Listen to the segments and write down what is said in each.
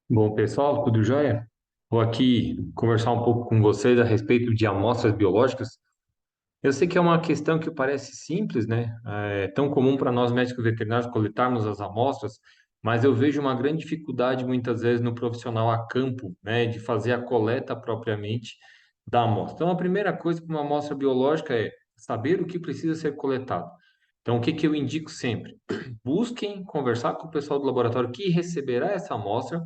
Bom, pessoal, tudo jóia? Vou aqui conversar um pouco com vocês a respeito de amostras biológicas. Eu sei que é uma questão que parece simples, né? É tão comum para nós médicos veterinários coletarmos as amostras, mas eu vejo uma grande dificuldade muitas vezes no profissional a campo, né, de fazer a coleta propriamente da amostra. Então, a primeira coisa para uma amostra biológica é saber o que precisa ser coletado. Então, o que que eu indico sempre? Busquem conversar com o pessoal do laboratório que receberá essa amostra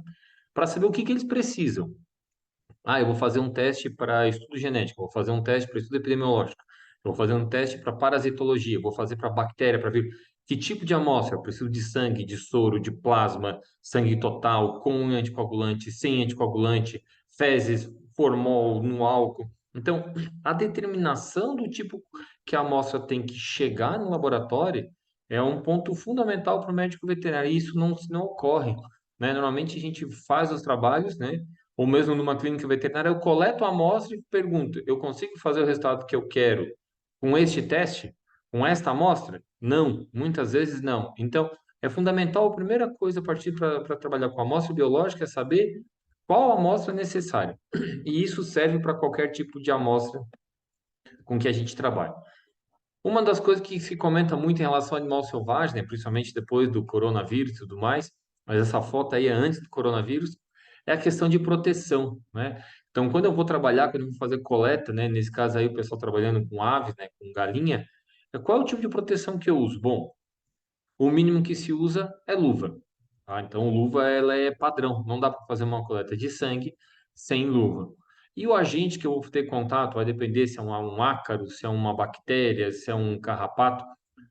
para saber o que que eles precisam. Ah, eu vou fazer um teste para estudo genético, vou fazer um teste para estudo epidemiológico, eu vou fazer um teste para parasitologia, eu vou fazer para bactéria, para vírus. Que tipo de amostra? Eu preciso de sangue, de soro, de plasma, sangue total, com anticoagulante, sem anticoagulante, fezes, formol, no álcool. Então, a determinação do tipo que a amostra tem que chegar no laboratório é um ponto fundamental para o médico veterinário. E isso não ocorre, né? Normalmente a gente faz os trabalhos, né? Ou mesmo numa clínica veterinária, eu coleto a amostra e pergunto: eu consigo fazer o resultado que eu quero com este teste? Com esta amostra? Não, muitas vezes não. Então, é fundamental, a primeira coisa a partir para trabalhar com amostra biológica é saber qual amostra é necessária. E isso serve para qualquer tipo de amostra com que a gente trabalha. Uma das coisas que se comenta muito em relação ao animal selvagem, né, principalmente depois do coronavírus e tudo mais, mas essa foto aí é antes do coronavírus, é a questão de proteção, né? Então, quando eu vou trabalhar, quando eu vou fazer coleta, né, nesse caso aí o pessoal trabalhando com aves, né, com galinha, qual é o tipo de proteção que eu uso? Bom, o mínimo que se usa é luva, tá? Então, luva ela é padrão, não dá para fazer uma coleta de sangue sem luva. E o agente que eu vou ter contato vai depender se é um ácaro, se é uma bactéria, se é um carrapato.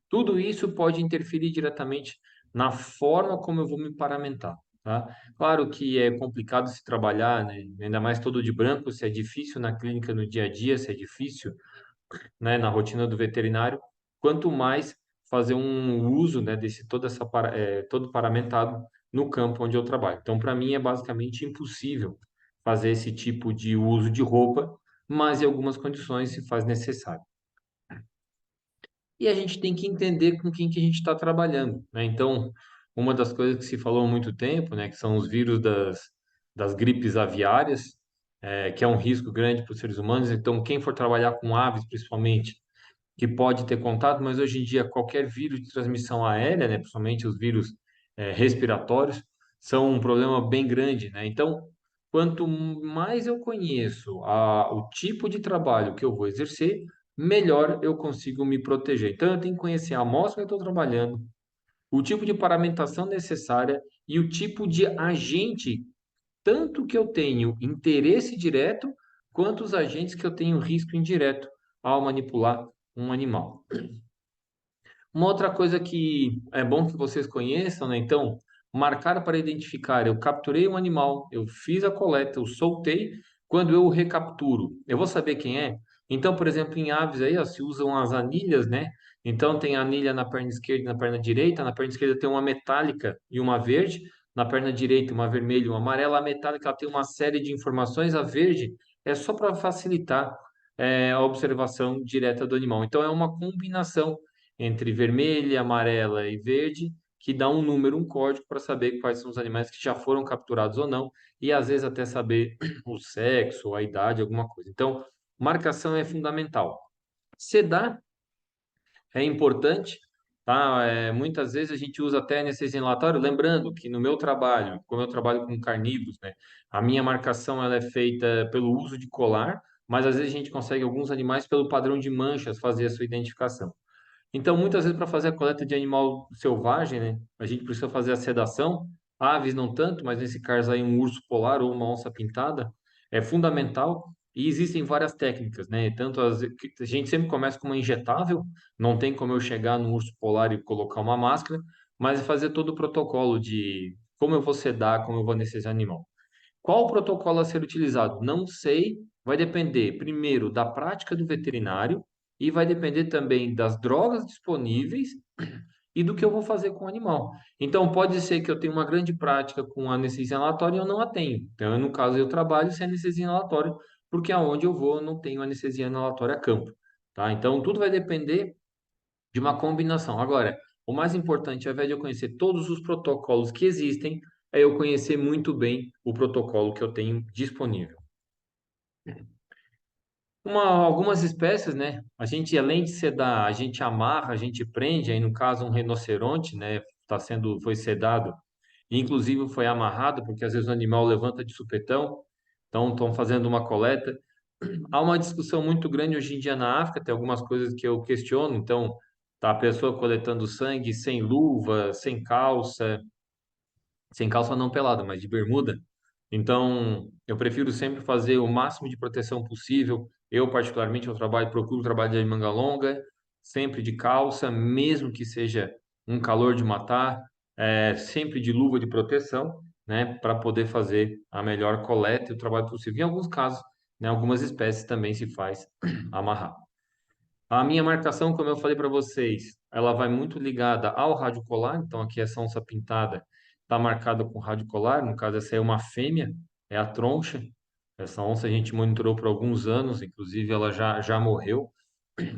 Tudo isso pode interferir diretamente na forma como eu vou me paramentar, tá? Claro que é complicado se trabalhar, né? Ainda mais todo de branco, se é difícil na clínica no dia a dia, se é difícil, né, na rotina do veterinário, quanto mais fazer um uso, né, desse todo paramentado no campo onde eu trabalho. Então, para mim é basicamente impossível fazer esse tipo de uso de roupa, mas em algumas condições se faz necessário. E a gente tem que entender com quem que a gente está trabalhando, né? Então, uma das coisas que se falou há muito tempo, né, que são os vírus das gripes aviárias, que é um risco grande para os seres humanos. Então, quem for trabalhar com aves, principalmente, que pode ter contato, mas hoje em dia qualquer vírus de transmissão aérea, né, principalmente os vírus respiratórios, são um problema bem grande, né? Então, quanto mais eu conheço o tipo de trabalho que eu vou exercer, melhor eu consigo me proteger. Então, eu tenho que conhecer a amostra que eu estou trabalhando, o tipo de paramentação necessária e o tipo de agente, tanto que eu tenho interesse direto, quanto os agentes que eu tenho risco indireto ao manipular um animal. Uma outra coisa que é bom que vocês conheçam, né? Então, marcar para identificar. Eu capturei um animal, eu fiz a coleta, eu soltei. Quando eu o recapturo, eu vou saber quem é? Então, por exemplo, em aves aí, ó, se usam as anilhas, né? Então, tem a anilha na perna esquerda e na perna direita. Na perna esquerda tem uma metálica e uma verde. Na perna direita, uma vermelha e uma amarela. A metálica ela tem uma série de informações. A verde é só para facilitar, a observação direta do animal. Então, é uma combinação entre vermelha, amarela e verde, que dá um número, um código para saber quais são os animais que já foram capturados ou não, e às vezes até saber o sexo, a idade, alguma coisa. Então, marcação é fundamental. Sedar é importante, tá? Muitas vezes a gente usa até anestesia inalatória, lembrando que no meu trabalho, como eu trabalho com carnívoros, né, a minha marcação ela é feita pelo uso de colar, mas às vezes a gente consegue alguns animais pelo padrão de manchas fazer a sua identificação. Então, muitas vezes, para fazer a coleta de animal selvagem, né, a gente precisa fazer a sedação. Aves não tanto, mas nesse caso aí, um urso polar ou uma onça pintada é fundamental. E existem várias técnicas, né? Tanto que a gente sempre começa com uma injetável, não tem como eu chegar no urso polar e colocar uma máscara, mas é fazer todo o protocolo de como eu vou sedar, como eu vou anestesiar animal. Qual o protocolo a ser utilizado? Não sei, vai depender, primeiro, da prática do veterinário e vai depender também das drogas disponíveis e do que eu vou fazer com o animal. Então, pode ser que eu tenha uma grande prática com anestesia inalatória e eu não a tenho. Então, no caso, eu trabalho sem anestesia inalatória, porque aonde eu vou eu não tenho anestesia inalatória a campo, tá? Então, tudo vai depender de uma combinação. Agora, o mais importante, ao invés de eu conhecer todos os protocolos que existem, é eu conhecer muito bem o protocolo que eu tenho disponível. Algumas espécies, né? A gente, além de sedar, a gente amarra, a gente prende, aí no caso um rinoceronte, né? Foi sedado, inclusive foi amarrado, porque às vezes o animal levanta de supetão, então estão fazendo uma coleta. Há uma discussão muito grande hoje em dia na África, tem algumas coisas que eu questiono, então tá a pessoa coletando sangue sem luva, sem calça não pelada, mas de bermuda. Então, eu prefiro sempre fazer o máximo de proteção possível. Eu, particularmente, procuro trabalho de manga longa, sempre de calça, mesmo que seja um calor de matar, sempre de luva de proteção, né, para poder fazer a melhor coleta e o trabalho possível. Em alguns casos, né, algumas espécies também se faz amarrar. A minha marcação, como eu falei para vocês, ela vai muito ligada ao rádio colar. Então, aqui essa onça pintada está marcada com rádio colar. No caso, essa é uma fêmea, é a troncha. Essa onça a gente monitorou por alguns anos, inclusive ela já morreu,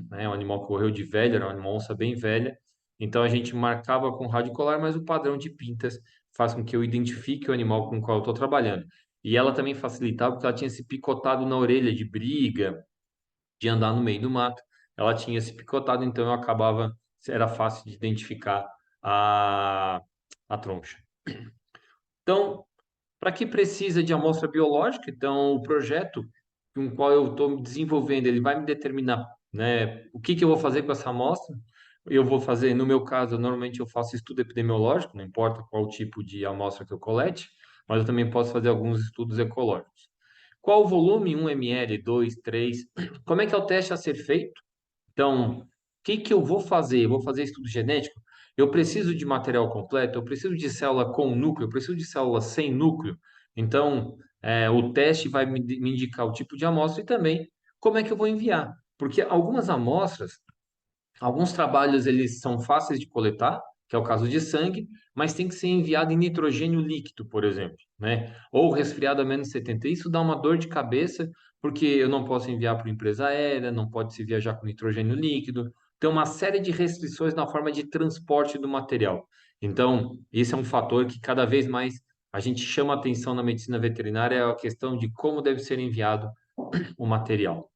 né? É um animal que morreu de velha, era uma onça bem velha. Então, a gente marcava com rádio colar, mas o padrão de pintas faz com que eu identifique o animal com o qual eu estou trabalhando. E ela também facilitava porque ela tinha se picotado na orelha de briga, de andar no meio do mato, ela tinha se picotado, então eu acabava, era fácil de identificar a, a troncha. Então, para que precisa de amostra biológica? Então, o projeto com o qual eu estou desenvolvendo, ele vai me determinar, né, o que que eu vou fazer com essa amostra. Eu vou fazer, no meu caso, normalmente eu faço estudo epidemiológico, não importa qual tipo de amostra que eu colete, mas eu também posso fazer alguns estudos ecológicos. Qual o volume? 1 ml, 2, 3. Como é que é o teste a ser feito? Então, o que que eu vou fazer? Eu vou fazer estudo genético? Eu preciso de material completo? Eu preciso de célula com núcleo? Eu preciso de célula sem núcleo? Então, o teste vai me indicar o tipo de amostra e também como é que eu vou enviar. Porque algumas amostras, alguns trabalhos eles são fáceis de coletar, que é o caso de sangue, mas tem que ser enviado em nitrogênio líquido, por exemplo, né? Ou resfriado a -70. Isso dá uma dor de cabeça, porque eu não posso enviar para empresa aérea, não pode se viajar com nitrogênio líquido. Tem uma série de restrições na forma de transporte do material. Então, esse é um fator que cada vez mais a gente chama atenção na medicina veterinária, é a questão de como deve ser enviado o material.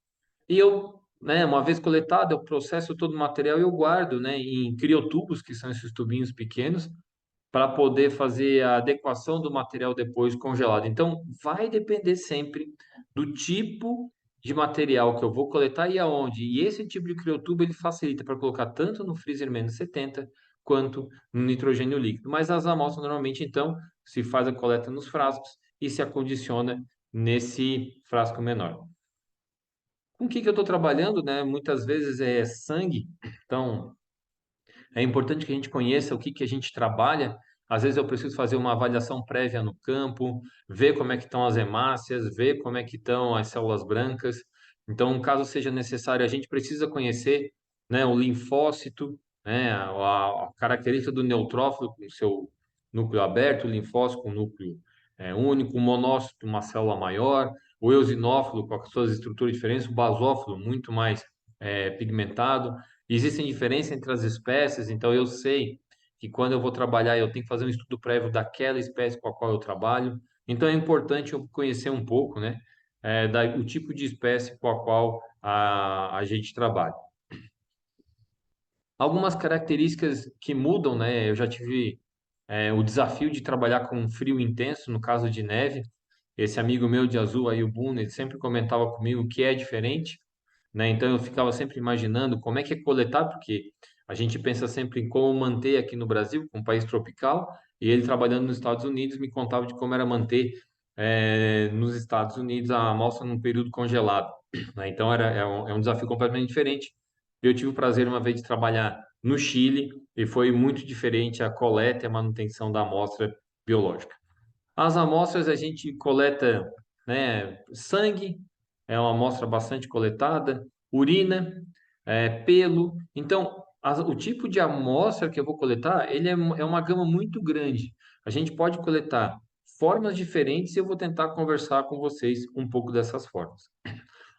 E eu, né, uma vez coletado, eu processo todo o material e eu guardo, né, em criotubos, que são esses tubinhos pequenos, para poder fazer a adequação do material depois congelado. Então, vai depender sempre do tipo de material que eu vou coletar e aonde. E esse tipo de criotubo ele facilita para colocar tanto no freezer -70 quanto no nitrogênio líquido. Mas as amostras normalmente então se faz a coleta nos frascos e se acondiciona nesse frasco menor. Com o que que eu estou trabalhando, né? Muitas vezes é sangue, então é importante que a gente conheça o que que a gente trabalha. Às vezes eu preciso fazer uma avaliação prévia no campo, ver como é que estão as hemácias, ver como é que estão as células brancas. Então, caso seja necessário, a gente precisa conhecer, né, o linfócito, né, a característica do neutrófilo com seu núcleo aberto, o linfócito com núcleo único, o monócito, uma célula maior, o eosinófilo com as suas estruturas diferentes, o basófilo muito mais pigmentado. Existem diferenças entre as espécies, então eu sei que quando eu vou trabalhar eu tenho que fazer um estudo prévio daquela espécie com a qual eu trabalho. Então é importante eu conhecer um pouco, né, o tipo de espécie com a qual a gente trabalha. Algumas características que mudam, né? Eu já tive o desafio de trabalhar com frio intenso, no caso de neve. Esse amigo meu de azul aí, o Bruno, ele sempre comentava comigo que é diferente, né? Então eu ficava sempre imaginando como é que é coletar, porque a gente pensa sempre em como manter aqui no Brasil, um país tropical, e ele trabalhando nos Estados Unidos me contava de como era manter nos Estados Unidos a amostra num período congelado, né? Então é um desafio completamente diferente. Eu tive o prazer uma vez de trabalhar no Chile e foi muito diferente a coleta e a manutenção da amostra biológica. As amostras a gente coleta, né, sangue, é uma amostra bastante coletada, urina, pelo. Então, o tipo de amostra que eu vou coletar, é uma gama muito grande. A gente pode coletar formas diferentes e eu vou tentar conversar com vocês um pouco dessas formas.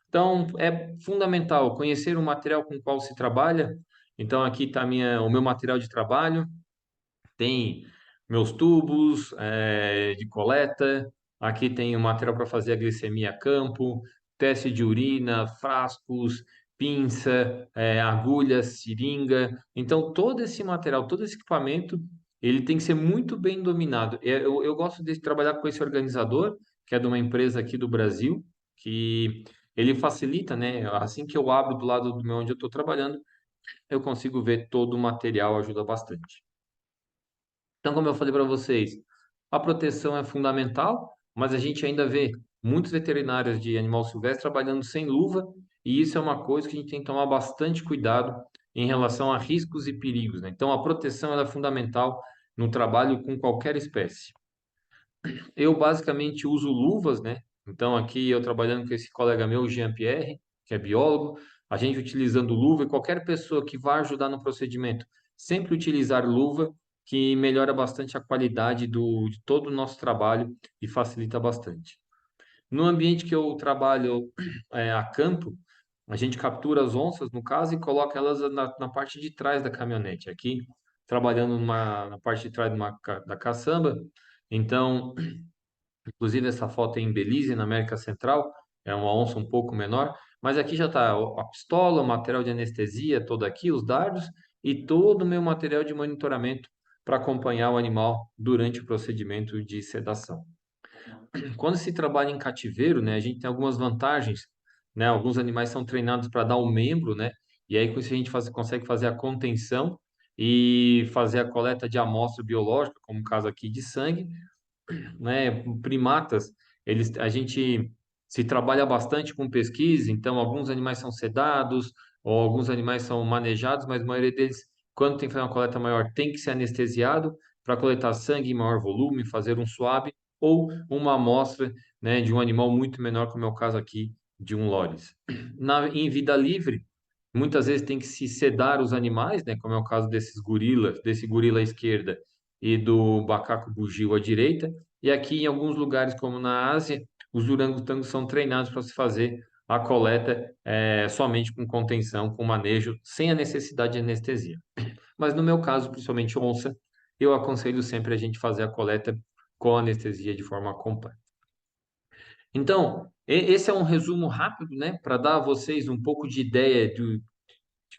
Então, é fundamental conhecer o material com o qual se trabalha. Então, aqui está o meu material de trabalho. Tem meus tubos de coleta. Aqui tem o material para fazer a glicemia a campo, teste de urina, frascos, pinça, agulhas, seringa. Então, todo esse material, todo esse equipamento, ele tem que ser muito bem dominado. Eu gosto de trabalhar com esse organizador, que é de uma empresa aqui do Brasil, que ele facilita, né? Assim que eu abro do lado do meu onde eu estou trabalhando, eu consigo ver todo o material, ajuda bastante. Então, como eu falei para vocês, a proteção é fundamental, mas a gente ainda vê muitos veterinários de animal silvestre trabalhando sem luva, e isso é uma coisa que a gente tem que tomar bastante cuidado em relação a riscos e perigos, né? Então, a proteção ela é fundamental no trabalho com qualquer espécie. Eu basicamente uso luvas, né? Então, aqui eu trabalhando com esse colega meu, Jean-Pierre, que é biólogo, a gente utilizando luva e qualquer pessoa que vá ajudar no procedimento, sempre utilizar luva, que melhora bastante a qualidade de todo o nosso trabalho e facilita bastante. No ambiente que eu trabalho a campo, a gente captura as onças, no caso, e coloca elas na parte de trás da caminhonete. Aqui, trabalhando na parte de trás da caçamba, então inclusive, essa foto é em Belize, na América Central, é uma onça um pouco menor, mas aqui já está a pistola, o material de anestesia, todo aqui, os dardos e todo o meu material de monitoramento para acompanhar o animal durante o procedimento de sedação. Quando se trabalha em cativeiro, né, a gente tem algumas vantagens, né? Alguns animais são treinados para dar o membro, né? E aí com isso a gente consegue fazer a contenção e fazer a coleta de amostra biológica, como o caso aqui de sangue, né, primatas, a gente se trabalha bastante com pesquisa, então alguns animais são sedados, ou alguns animais são manejados, mas a maioria deles, quando tem que fazer uma coleta maior, tem que ser anestesiado para coletar sangue em maior volume, fazer um swab, ou uma amostra, né, de um animal muito menor, como é o caso aqui de um loris. Em vida livre, muitas vezes tem que se sedar os animais, né, como é o caso desses gorilas, desse gorila à esquerda e do macaco bugio à direita, e aqui em alguns lugares, como na Ásia, os orangotangos são treinados para se fazer a coleta somente com contenção, com manejo, sem a necessidade de anestesia. Mas no meu caso, principalmente onça, eu aconselho sempre a gente fazer a coleta com anestesia de forma completa. Então, esse é um resumo rápido, né, para dar a vocês um pouco de ideia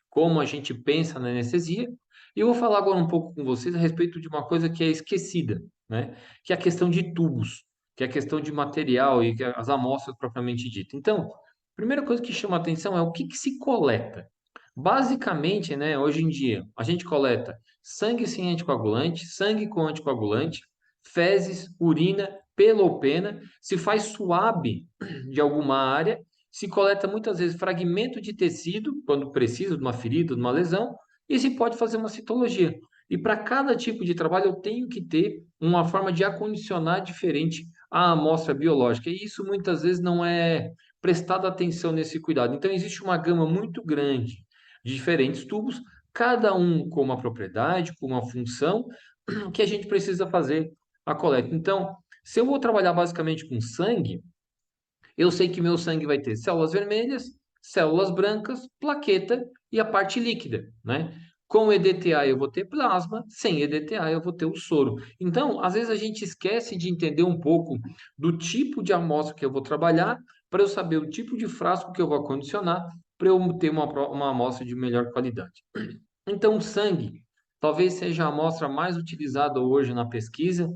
como a gente pensa na anestesia. E eu vou falar agora um pouco com vocês a respeito de uma coisa que é esquecida, né? Que é a questão de tubos, que é a questão de material e as amostras propriamente dita. Então, a primeira coisa que chama a atenção é o que se coleta. Basicamente, né, hoje em dia, a gente coleta sangue sem anticoagulante, sangue com anticoagulante, fezes, urina, pelo ou pena, se faz suave de alguma área, se coleta muitas vezes fragmento de tecido, quando precisa de uma ferida, de uma lesão, e se pode fazer uma citologia. E para cada tipo de trabalho eu tenho que ter uma forma de acondicionar diferente a amostra biológica. E isso muitas vezes não é prestado atenção nesse cuidado. Então existe uma gama muito grande de diferentes tubos, cada um com uma propriedade, com uma função que a gente precisa fazer a coleta. Então, se eu vou trabalhar basicamente com sangue, eu sei que meu sangue vai ter células vermelhas, células brancas, plaqueta e a parte líquida, né? Com EDTA eu vou ter plasma, sem EDTA eu vou ter o soro. Então, às vezes a gente esquece de entender um pouco do tipo de amostra que eu vou trabalhar, para eu saber o tipo de frasco que eu vou acondicionar, para eu ter uma amostra de melhor qualidade. Então, o sangue talvez seja a amostra mais utilizada hoje na pesquisa,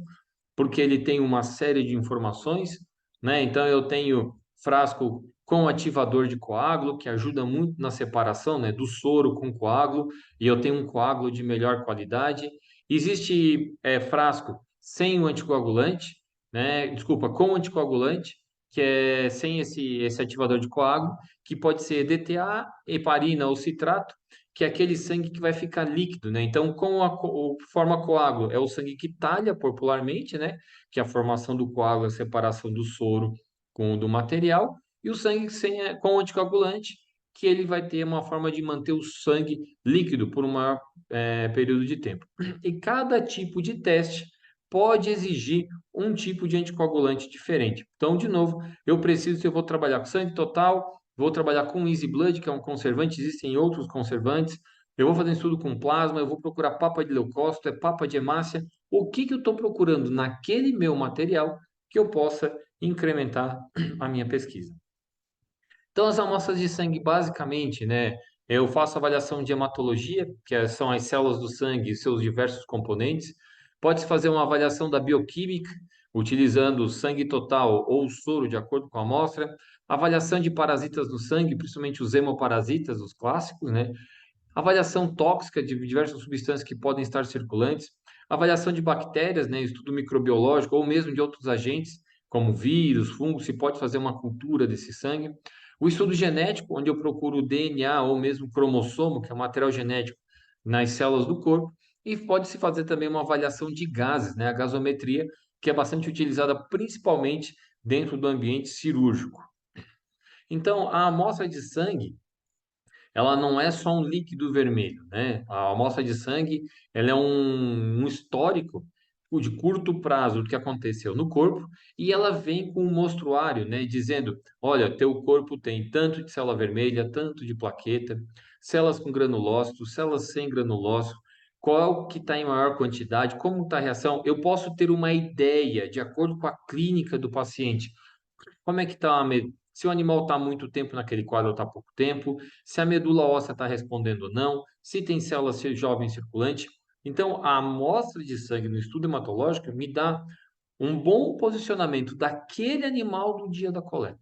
porque ele tem uma série de informações, né? Então eu tenho frasco com ativador de coágulo, que ajuda muito na separação, né, do soro com coágulo, e eu tenho um coágulo de melhor qualidade. Existe frasco sem o anticoagulante, né? Desculpa, com anticoagulante, que é sem esse ativador de coágulo, que pode ser DTA, heparina ou citrato, que é aquele sangue que vai ficar líquido, né? Então, com forma coágulo, é o sangue que talha popularmente, né? Que é a formação do coágulo, a separação do soro com o do material, e o sangue com anticoagulante, que ele vai ter uma forma de manter o sangue líquido por um maior período de tempo. E cada tipo de teste pode exigir um tipo de anticoagulante diferente. Então, de novo, eu preciso, se eu vou trabalhar com sangue total, vou trabalhar com Easy Blood, que é um conservante, existem outros conservantes, Eu vou fazer um estudo com plasma, eu vou procurar papa de leucócito, é papa de hemácia. O que que eu estou procurando naquele meu material que eu possa incrementar a minha pesquisa? Então, as amostras de sangue, basicamente, né, eu faço avaliação de hematologia, são as células do sangue e seus diversos componentes. Pode-se fazer uma avaliação da bioquímica, utilizando o sangue total ou o soro, de acordo com a amostra. Avaliação de parasitas do sangue, principalmente os hemoparasitas, os clássicos, né? Avaliação tóxica de diversas substâncias que podem estar circulantes, avaliação de bactérias, né, estudo microbiológico ou mesmo de outros agentes, como vírus, fungos, se pode fazer uma cultura desse sangue. O estudo genético, onde eu procuro o DNA ou mesmo cromossomo, que é o material genético, nas células do corpo, e pode-se fazer também uma avaliação de gases, né, a gasometria, que é bastante utilizada principalmente dentro do ambiente cirúrgico. Então, a amostra de sangue ela não é só um líquido vermelho, né? A amostra de sangue, ela é um histórico de curto prazo do que aconteceu no corpo e ela vem com um mostruário, né? Dizendo, olha, teu corpo tem tanto de célula vermelha, tanto de plaqueta, células com granulócitos, células sem granulócito, qual que está em maior quantidade, como está a reação. Eu posso ter uma ideia, de acordo com a clínica do paciente, como é que está se o animal está muito tempo naquele quadro ou está pouco tempo, se a medula óssea está respondendo ou não, se tem células jovens circulante. Então, a amostra de sangue no estudo hematológico me dá um bom posicionamento daquele animal do dia da coleta.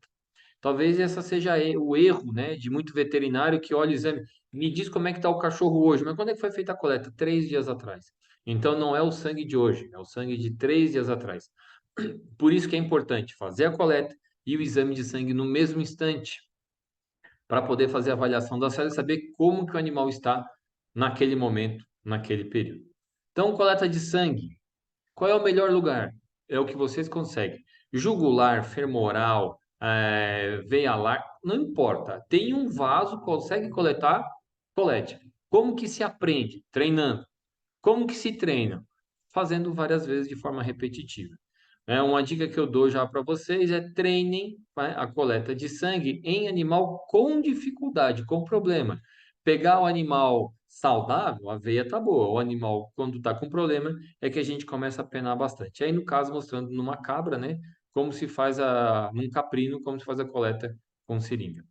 Talvez essa seja o erro, né, de muito veterinário que olha o exame, me diz como é que está o cachorro hoje, mas quando é que foi feita a coleta? 3 dias atrás. Então, não é o sangue de hoje, é o sangue de 3 dias atrás. Por isso que é importante fazer a coleta e o exame de sangue no mesmo instante, para poder fazer a avaliação da célula e saber como que o animal está naquele momento, naquele período. Então, coleta de sangue, qual é o melhor lugar? É o que vocês conseguem. Jugular, femoral, veia láctea, não importa. Tem um vaso, consegue coletar, colete. Como que se aprende? Treinando. Como que se treina? Fazendo várias vezes de forma repetitiva. Uma dica que eu dou já para vocês é treinem, né, a coleta de sangue em animal com dificuldade, com problema. Pegar o animal saudável, a veia tá boa. O animal, quando está com problema, é que a gente começa a penar bastante. Aí, no caso, mostrando numa cabra, né, como se faz num caprino, como se faz a coleta com seringa.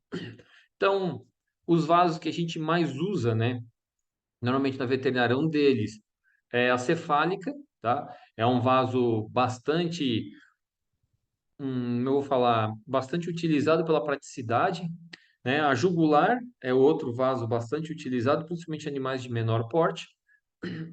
Então, os vasos que a gente mais usa, né, normalmente na veterinária, um deles é a cefálica, tá? É um vaso bastante, eu vou falar, bastante utilizado pela praticidade, né? A jugular é outro vaso bastante utilizado, principalmente em animais de menor porte.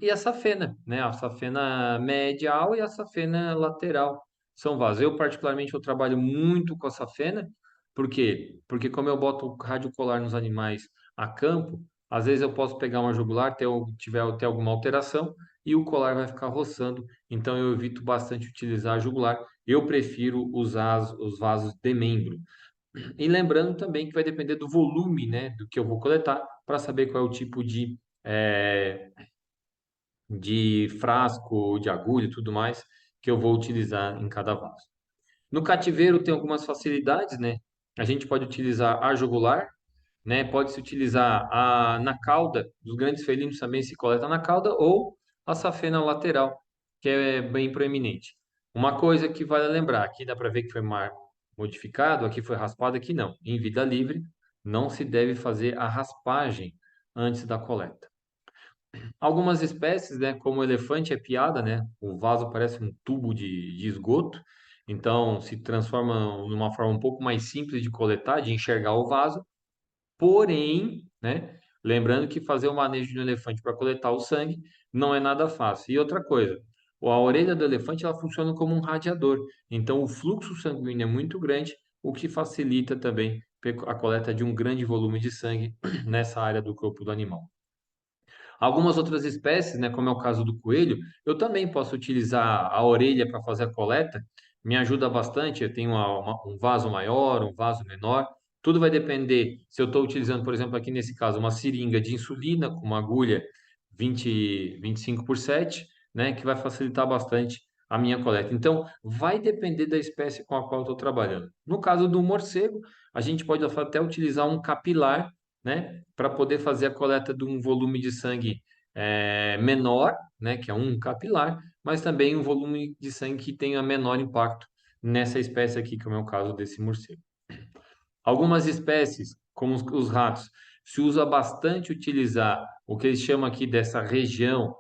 E a safena, né? A safena medial e a safena lateral são vasos. Eu, particularmente, eu trabalho muito com a safena. Por quê? Porque como eu boto o rádio colar nos animais a campo, às vezes eu posso pegar uma jugular, ter alguma alteração, e o colar vai ficar roçando. Então eu evito bastante utilizar a jugular. Eu prefiro usar os vasos de membro. E lembrando também que vai depender do volume, né, do que eu vou coletar, para saber qual é o tipo de frasco, de agulha e tudo mais que eu vou utilizar em cada vaso. No cativeiro tem algumas facilidades, né? A gente pode utilizar a jugular, né? Pode-se utilizar na cauda, dos grandes felinos também se coleta na cauda, ou a safena lateral, que é bem proeminente. Uma coisa que vale lembrar, aqui dá para ver que foi modificado, aqui foi raspado, aqui não. Em vida livre, não se deve fazer a raspagem antes da coleta. Algumas espécies, né, como o elefante é piada, né? O vaso parece um tubo de esgoto, então se transforma numa forma um pouco mais simples de coletar, de enxergar o vaso. Porém, né, lembrando que fazer o manejo de um elefante para coletar o sangue não é nada fácil. E outra coisa, a orelha do elefante ela funciona como um radiador, então o fluxo sanguíneo é muito grande, o que facilita também a coleta de um grande volume de sangue nessa área do corpo do animal. Algumas outras espécies, né, como é o caso do coelho, eu também posso utilizar a orelha para fazer a coleta, me ajuda bastante. Eu tenho um vaso maior, um vaso menor, tudo vai depender se eu estou utilizando, por exemplo, aqui nesse caso, uma seringa de insulina com uma agulha 25 por 7, né, que vai facilitar bastante a minha coleta. Então, vai depender da espécie com a qual eu estou trabalhando. No caso do morcego, a gente pode até utilizar um capilar, né, para poder fazer a coleta de um volume de sangue menor, né, que é um capilar, mas também um volume de sangue que tenha menor impacto nessa espécie aqui, que é o meu caso desse morcego. Algumas espécies, como os ratos, se usa bastante utilizar o que eles chamam aqui dessa região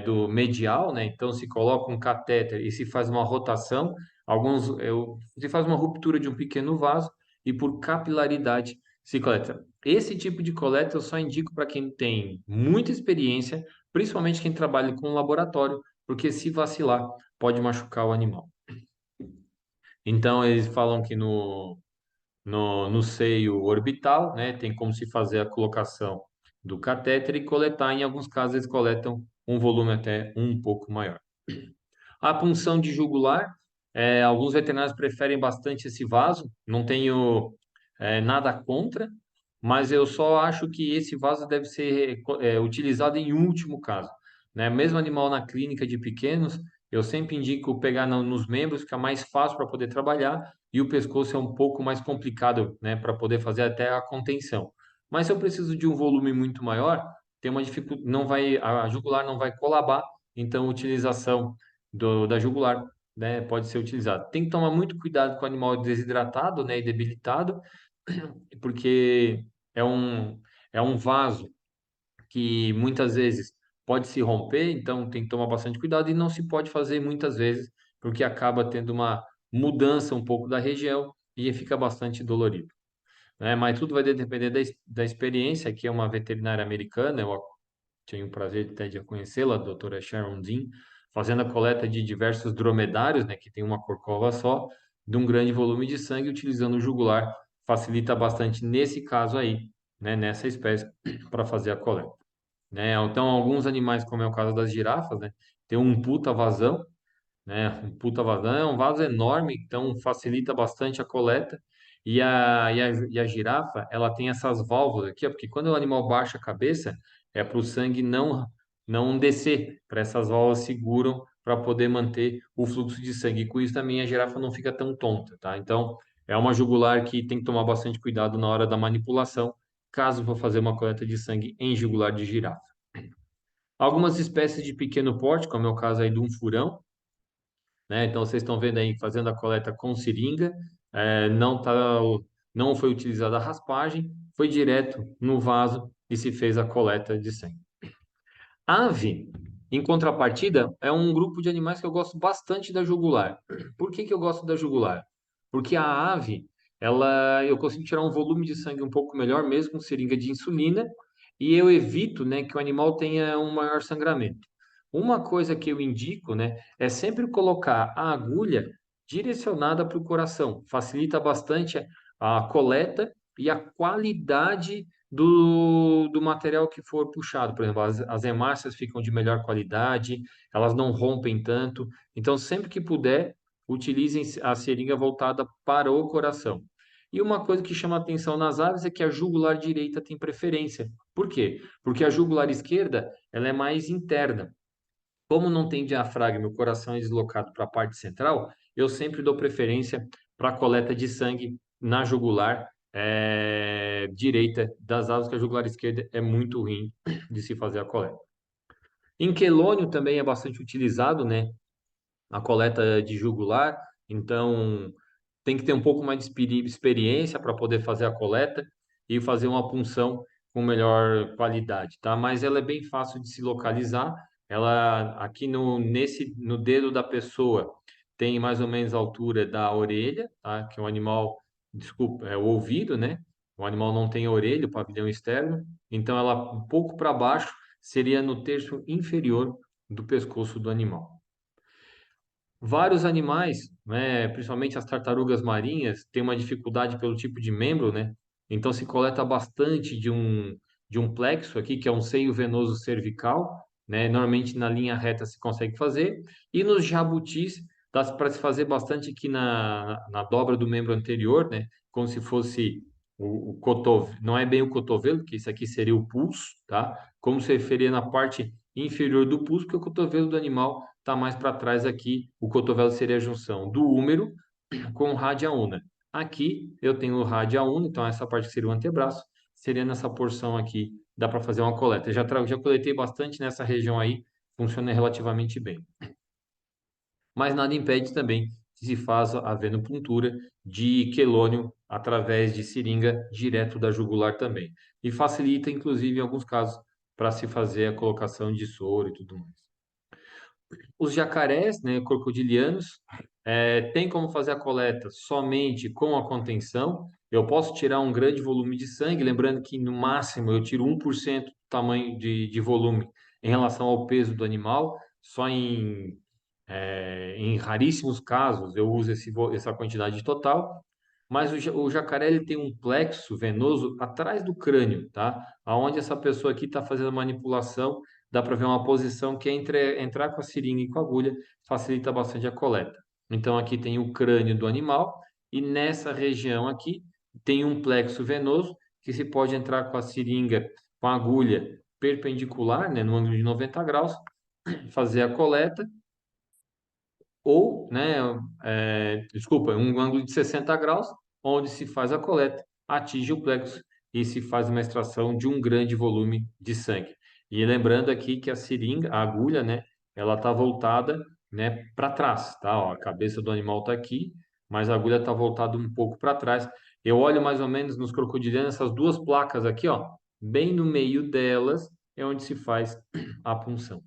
do medial, né? Então se coloca um catéter e se faz uma rotação, se faz uma ruptura de um pequeno vaso e por capilaridade se coleta. Esse tipo de coleta eu só indico para quem tem muita experiência, principalmente quem trabalha com laboratório, porque se vacilar pode machucar o animal. Então eles falam que no seio orbital, né? Tem como se fazer a colocação do catéter e coletar. Em alguns casos, eles coletam um volume até um pouco maior. A punção de jugular, alguns veterinários preferem bastante esse vaso, não tenho nada contra, mas eu só acho que esse vaso deve ser utilizado em último caso, né? Mesmo animal na clínica de pequenos, eu sempre indico pegar nos membros, que é mais fácil para poder trabalhar, e o pescoço é um pouco mais complicado, né, para poder fazer até a contenção. Mas se eu preciso de um volume muito maior, tem uma dificuldade, não vai, a jugular não vai colabar, então a utilização da jugular, né, pode ser utilizado. Tem que tomar muito cuidado com o animal desidratado, né, e debilitado, porque é um, é um vaso que muitas vezes pode se romper, então tem que tomar bastante cuidado e não se pode fazer muitas vezes, porque acaba tendo uma mudança um pouco da região e fica bastante dolorido, né? Mas tudo vai depender da experiência, que é uma veterinária americana, eu tenho o prazer até de conhecê-la, a doutora Sharon Dean, fazendo a coleta de diversos dromedários, né, que tem uma corcova só, de um grande volume de sangue, utilizando o jugular, facilita bastante nesse caso aí, né, nessa espécie, para fazer a coleta, né? Então, alguns animais, como é o caso das girafas, né, tem um puta vazão, né? Um puta vazão é um vaso enorme, então facilita bastante a coleta. E a girafa, ela tem essas válvulas aqui, ó, porque quando o animal baixa a cabeça, é para o sangue não descer, para essas válvulas seguram para poder manter o fluxo de sangue. E com isso também a girafa não fica tão tonta, tá? Então, é uma jugular que tem que tomar bastante cuidado na hora da manipulação, caso for fazer uma coleta de sangue em jugular de girafa. Algumas espécies de pequeno porte, como é o caso aí de um furão, né? Então vocês estão vendo aí fazendo a coleta com seringa, não foi utilizada a raspagem, foi direto no vaso e se fez a coleta de sangue. Ave, em contrapartida, é um grupo de animais que eu gosto bastante da jugular. Por que que eu gosto da jugular? Porque a ave, eu consigo tirar um volume de sangue um pouco melhor, mesmo com seringa de insulina, e eu evito, né, que o animal tenha um maior sangramento. Uma coisa que eu indico, né, é sempre colocar a agulha direcionada para o coração. Facilita bastante a coleta e a qualidade do material que for puxado. Por exemplo, as hemácias ficam de melhor qualidade, elas não rompem tanto. Então, sempre que puder, utilizem a seringa voltada para o coração. E uma coisa que chama atenção nas aves é que a jugular direita tem preferência. Por quê? Porque a jugular esquerda, ela é mais interna. Como não tem diafragma, o coração é deslocado para a parte central, eu sempre dou preferência para a coleta de sangue na jugular direita das aves, que a jugular esquerda é muito ruim de se fazer a coleta. Em quelônio também é bastante utilizado, né? A coleta de jugular, então tem que ter um pouco mais de experiência para poder fazer a coleta e fazer uma punção com melhor qualidade, tá? Mas ela é bem fácil de se localizar. Ela aqui no dedo da pessoa tem mais ou menos a altura da orelha, tá? Que é um animal, desculpa, é o ouvido, né? O animal não tem orelha, o pavilhão externo, então ela um pouco para baixo seria no terço inferior do pescoço do animal. Vários animais, né, principalmente as tartarugas marinhas, têm uma dificuldade pelo tipo de membro, né? Então se coleta bastante de um plexo aqui, que é um seio venoso cervical, né? Normalmente na linha reta se consegue fazer. E nos jabutis dá para se fazer bastante aqui na dobra do membro anterior, né? Como se fosse o cotovelo, não é bem o cotovelo, que isso aqui seria o pulso, tá? Como se referia na parte inferior do pulso, porque o cotovelo do animal está mais para trás aqui. O cotovelo seria a junção do húmero com o rádio una. Aqui eu tenho o rádio una, então essa parte que seria o antebraço, seria nessa porção aqui, dá para fazer uma coleta. Já coletei bastante nessa região aí, funciona relativamente bem. Mas nada impede também que se faça a venopuntura de quelônio através de seringa direto da jugular também. E facilita, inclusive, em alguns casos, para se fazer a colocação de soro e tudo mais. Os jacarés, né, crocodilianos, tem como fazer a coleta somente com a contenção. Eu posso tirar um grande volume de sangue, lembrando que no máximo eu tiro 1% do tamanho de volume em relação ao peso do animal, só em raríssimos casos eu uso essa quantidade total, mas o jacaré ele tem um plexo venoso atrás do crânio, tá? Aonde essa pessoa aqui está fazendo a manipulação, dá para ver uma posição que entrar com a seringa e com a agulha facilita bastante a coleta. Então aqui tem o crânio do animal e nessa região aqui tem um plexo venoso que se pode entrar com a seringa, com a agulha perpendicular, né, no ângulo de 90 graus, fazer a coleta ou, né, desculpa, um ângulo de 60 graus, onde se faz a coleta, atinge o plexo e se faz uma extração de um grande volume de sangue. E lembrando aqui que a seringa, a agulha, né, ela está voltada, né, para trás, tá? Ó, a cabeça do animal está aqui, mas a agulha está voltada um pouco para trás. Eu olho mais ou menos nos crocodilianos essas duas placas aqui, ó, bem no meio delas é onde se faz a punção.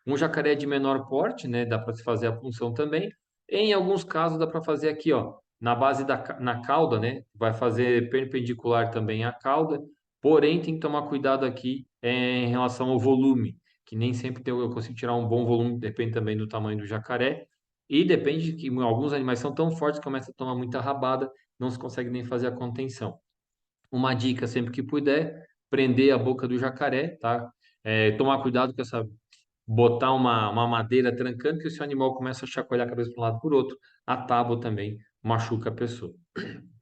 Um jacaré de menor porte, né? Dá para se fazer a punção também. Em alguns casos dá para fazer aqui, ó, na base na cauda, né? Vai fazer perpendicular também à cauda. Porém, tem que tomar cuidado aqui em relação ao volume, que nem sempre eu consigo tirar um bom volume, depende também do tamanho do jacaré. E depende de que alguns animais são tão fortes que começam a tomar muita rabada, não se consegue nem fazer a contenção. Uma dica sempre que puder, prender a boca do jacaré, tá? Tomar cuidado com essa botar uma madeira trancando, que se o animal começa a chacoalhar a cabeça para um lado por outro, a tábua também machuca a pessoa.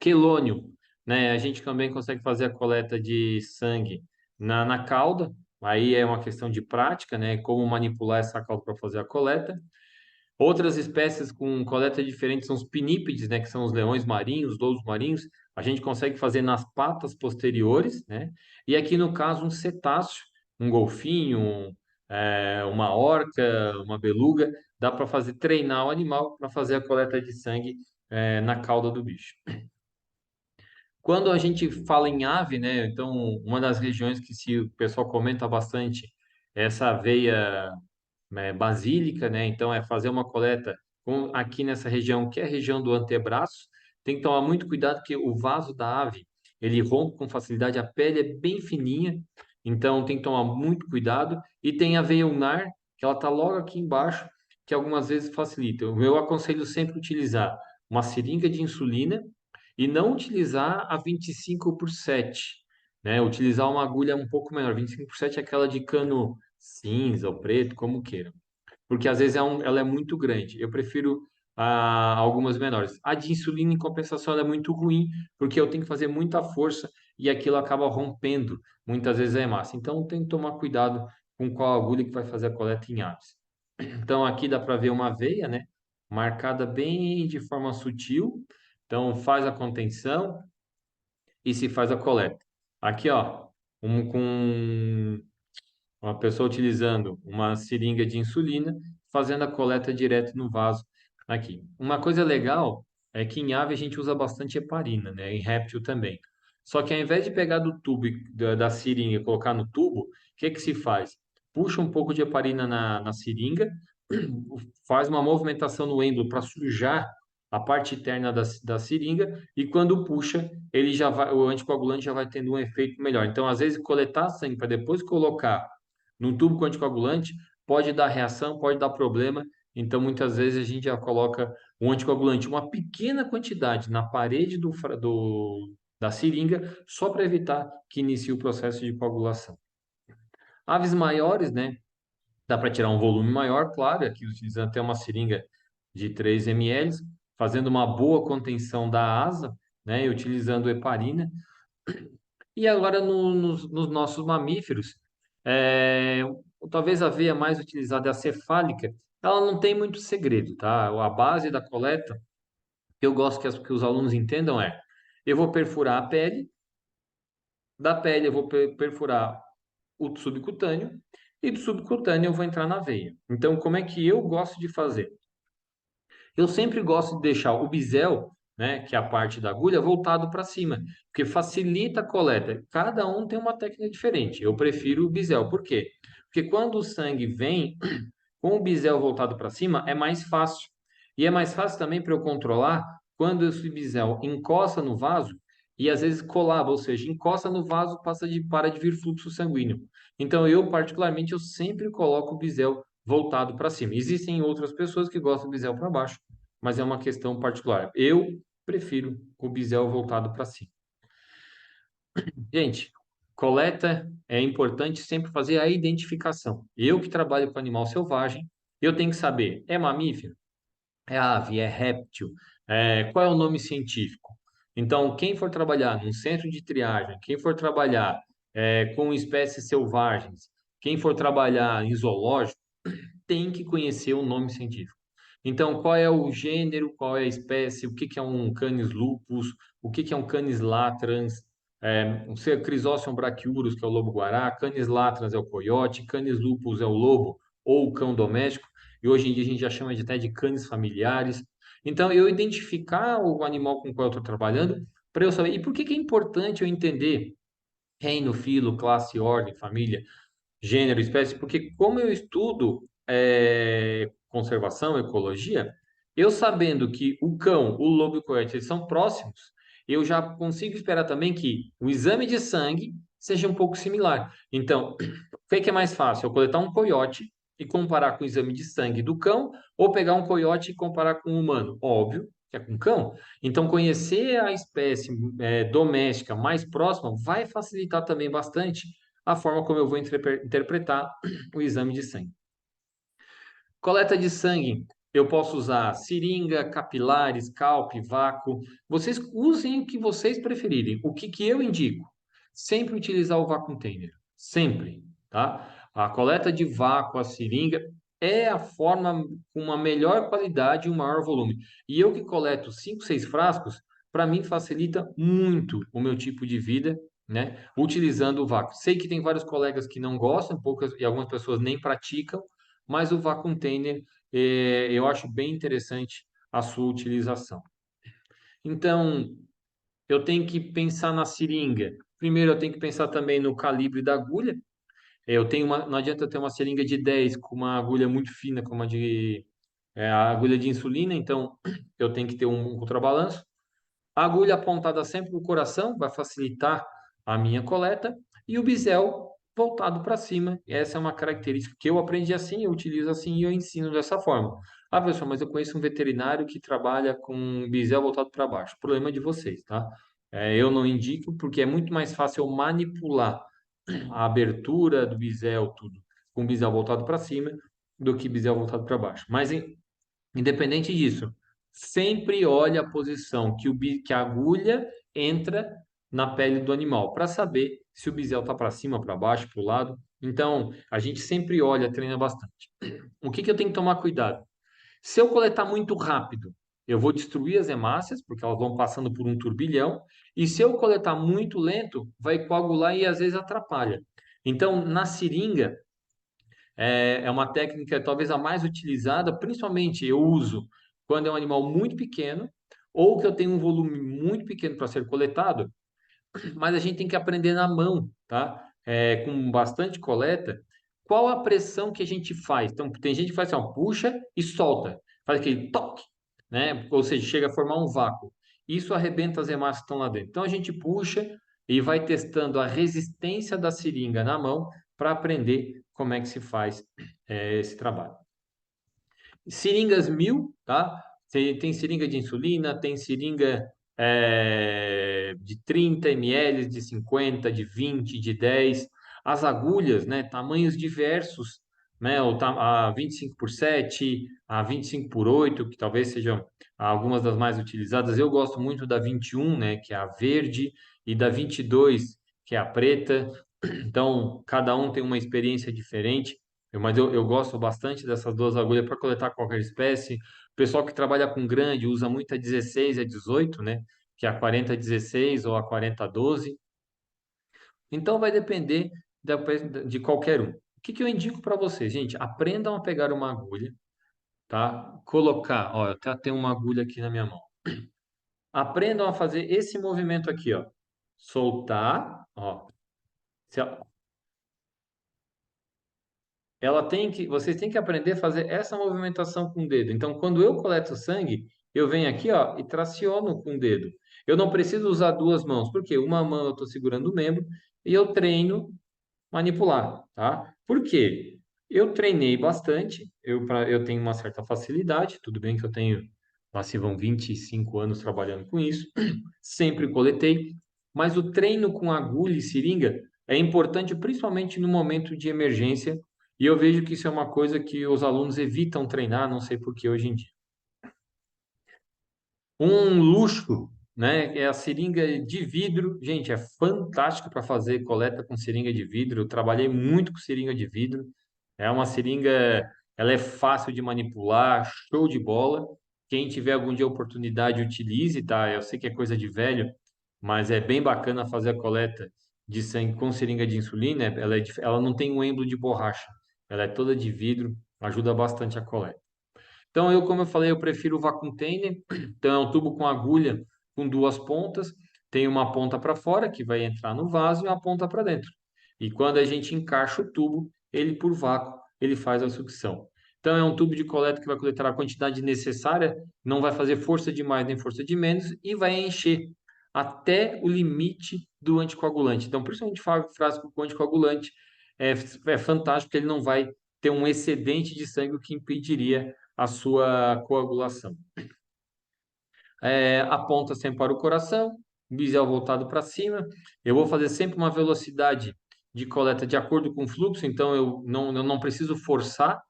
Quelônio, né? A gente também consegue fazer a coleta de sangue na cauda, aí é uma questão de prática, né? Como manipular essa cauda para fazer a coleta. Outras espécies com coleta diferente são os pinípedes, né, que são os leões marinhos, lobos marinhos. A gente consegue fazer nas patas posteriores, né? E aqui no caso um cetáceo, um golfinho, uma orca, uma beluga, dá para fazer treinar o animal para fazer a coleta de sangue na cauda do bicho. Quando a gente fala em ave, né? Então uma das regiões que se o pessoal comenta bastante é essa veia basílica, né? Então é fazer uma coleta aqui nessa região, que é a região do antebraço. Tem que tomar muito cuidado que o vaso da ave, ele rompe com facilidade, a pele é bem fininha, então tem que tomar muito cuidado. E tem a veia ulnar, que ela está logo aqui embaixo, que algumas vezes facilita. Eu aconselho sempre utilizar uma seringa de insulina e não utilizar a 25/7, né? Utilizar uma agulha um pouco menor. 25/7 é aquela de cano cinza ou preto, como queira, porque às vezes ela é muito grande. Eu prefiro algumas menores. A de insulina, em compensação, ela é muito ruim, porque eu tenho que fazer muita força e aquilo acaba rompendo muitas vezes a hemácia. Então, tem que tomar cuidado com qual agulha que vai fazer a coleta em aves. Então, aqui dá para ver uma veia, né? Marcada bem de forma sutil. Então, faz a contenção e se faz a coleta. Aqui, ó, com uma pessoa utilizando uma seringa de insulina, fazendo a coleta direto no vaso aqui. Uma coisa legal é que em ave a gente usa bastante heparina, né? Em réptil também. Só que ao invés de pegar do tubo, da seringa e colocar no tubo, o que que se faz? Puxa um pouco de heparina na seringa, faz uma movimentação no êmbolo para sujar a parte interna da seringa e quando puxa, ele já vai, o anticoagulante já vai tendo um efeito melhor. Então, às vezes, coletar sangue para depois colocar num tubo com anticoagulante pode dar reação, pode dar problema. Então, muitas vezes a gente já coloca um anticoagulante, uma pequena quantidade na parede da seringa, só para evitar que inicie o processo de coagulação. Aves maiores, né? Dá para tirar um volume maior, claro, aqui utilizando até uma seringa de 3 ml, fazendo uma boa contenção da asa, né? E utilizando heparina. E agora nos nossos mamíferos, é, talvez a veia mais utilizada é a cefálica, ela não tem muito segredo, tá? A base da coleta, que eu gosto que os alunos entendam eu vou perfurar a pele, Da pele eu vou perfurar o subcutâneo e do subcutâneo eu vou entrar na veia. Então, como é que eu gosto de fazer? Eu sempre gosto de deixar o bisel, né, que é a parte da agulha, voltado para cima, porque facilita a coleta. Cada um tem uma técnica diferente. Eu prefiro o bisel. Por quê? Porque quando o sangue vem com o bisel voltado para cima, é mais fácil. E é mais fácil também para eu controlar quando esse bisel encosta no vaso e às vezes colaba, ou seja, encosta no vaso, para de vir fluxo sanguíneo. Então eu, particularmente, eu sempre coloco o bisel voltado para cima. Existem outras pessoas que gostam do bisel para baixo, mas é uma questão particular. Eu prefiro o bisel voltado para cima. Gente, coleta é importante sempre fazer a identificação. Eu que trabalho com animal selvagem, eu tenho que saber, é mamífero? É ave? É réptil? Qual é o nome científico? Então, quem for trabalhar num centro de triagem, quem for trabalhar com espécies selvagens, quem for trabalhar em zoológico, tem que conhecer o nome científico. Então, qual é o gênero, qual é a espécie, o que que é um Canis lupus, o que que é um Canis latrans, o Crisóceum brachiurus, que é o lobo-guará, Canis latrans é o coiote, Canis lupus é o lobo ou o cão doméstico, e hoje em dia a gente já chama até de canis familiares. Então, eu identificar o animal com o qual eu estou trabalhando, para eu saber. E por que que é importante eu entender reino, filo, classe, ordem, família? Gênero, espécie, porque como eu estudo conservação, ecologia, eu sabendo que o cão, o lobo e o coiote, eles são próximos, eu já consigo esperar também que o exame de sangue seja um pouco similar. Então, o que é mais fácil? Eu coletar um coiote e comparar com o exame de sangue do cão, ou pegar um coiote e comparar com um humano? Óbvio que é com cão. Então, conhecer a espécie doméstica mais próxima vai facilitar também bastante a forma como eu vou interpretar o exame de sangue. Coleta de sangue, eu posso usar seringa, capilar, scalp, vácuo. Vocês usem o que vocês preferirem. O que que eu indico? Sempre utilizar o vácuo container. Sempre, tá? A coleta de vácuo, a seringa, é a forma com uma melhor qualidade e um maior volume. E eu que coleto 5, 6 frascos, para mim facilita muito o meu tipo de vida, né? Utilizando o vácuo. Sei que tem vários colegas que não gostam, poucas e algumas pessoas nem praticam, mas o vacuum container eu acho bem interessante a sua utilização. Então, eu tenho que pensar na seringa. Primeiro, eu tenho que pensar também no calibre da agulha. Não adianta eu ter uma seringa de 10 com uma agulha muito fina, como a agulha de insulina, então eu tenho que ter um contrabalanço. A agulha apontada sempre para o coração vai facilitar a minha coleta e o bisel voltado para cima. Essa é uma característica que eu aprendi assim, eu utilizo assim e eu ensino dessa forma. Ah, pessoal, mas eu conheço um veterinário que trabalha com bisel voltado para baixo. Problema de vocês, tá? Eu não indico porque é muito mais fácil eu manipular a abertura do bisel, tudo, com bisel voltado para cima do que bisel voltado para baixo. Mas independente disso, sempre olhe a posição que a agulha entra na pele do animal, para saber se o bisel está para cima, para baixo, para o lado. Então, a gente sempre olha, treina bastante. O que que eu tenho que tomar cuidado? Se eu coletar muito rápido, eu vou destruir as hemácias, porque elas vão passando por um turbilhão, e se eu coletar muito lento, vai coagular e às vezes atrapalha. Então, na seringa, é uma técnica talvez a mais utilizada, principalmente eu uso quando é um animal muito pequeno ou que eu tenho um volume muito pequeno para ser coletado, mas a gente tem que aprender na mão, tá? Com bastante coleta, qual a pressão que a gente faz? Então, tem gente que faz assim, ó, puxa e solta, faz aquele toque, né? Ou seja, chega a formar um vácuo. Isso arrebenta as hemácias que estão lá dentro. Então, a gente puxa e vai testando a resistência da seringa na mão para aprender como é que se faz esse trabalho. Seringas 1000, tá? Tem seringa de insulina, tem seringa de 30 ml, de 50, de 20, de 10. As agulhas, né? Tamanhos diversos, né? A 25 por 7, a 25 por 8, que talvez sejam algumas das mais utilizadas. Eu gosto muito da 21, né? Que é a verde, e da 22, que é a preta. Então, cada um tem uma experiência diferente. Mas eu gosto bastante dessas duas agulhas para coletar qualquer espécie. O pessoal que trabalha com grande usa muito a 16 e a 18, né? Que é a 40-16 ou a 40-12. Então vai depender de qualquer um. O que que eu indico para vocês, gente? Aprendam a pegar uma agulha, tá? Colocar, ó, eu até tenho uma agulha aqui na minha mão. Aprendam a fazer esse movimento aqui, ó. Soltar, ó. Se a- Ela tem que, vocês têm que aprender a fazer essa movimentação com o dedo. Então, quando eu coleto sangue, eu venho aqui, ó, e traciono com o dedo. Eu não preciso usar duas mãos, porque uma mão eu estou segurando o membro e eu treino manipular, tá? Por quê? Eu treinei bastante, eu tenho uma certa facilidade, tudo bem que eu tenho, lá se vão 25 anos trabalhando com isso, sempre coletei, mas o treino com agulha e seringa é importante principalmente no momento de emergência, e eu vejo que isso é uma coisa que os alunos evitam treinar, não sei por que hoje em dia. Um luxo, né? É a seringa de vidro. Gente, é fantástico para fazer coleta com seringa de vidro. Eu trabalhei muito com seringa de vidro. É uma seringa, ela é fácil de manipular, show de bola. Quem tiver algum dia a oportunidade, utilize, tá? Eu sei que é coisa de velho, mas é bem bacana fazer a coleta de sangue com seringa de insulina. Ela não tem um êmbolo de borracha. Ela é toda de vidro, ajuda bastante a coleta. Então, como eu falei, eu prefiro o vacuum tender. Então, é um tubo com agulha com duas pontas. Tem uma ponta para fora, que vai entrar no vaso, e uma ponta para dentro. E quando a gente encaixa o tubo, ele por vácuo, ele faz a sucção. Então, é um tubo de coleta que vai coletar a quantidade necessária, não vai fazer força de mais nem força de menos, e vai encher até o limite do anticoagulante. Então, principalmente frasco com anticoagulante, é fantástico, porque ele não vai ter um excedente de sangue, o que impediria a sua coagulação. Aponta sempre para o coração, bisel voltado para cima. Eu vou fazer sempre uma velocidade de coleta de acordo com o fluxo, então eu não preciso forçar.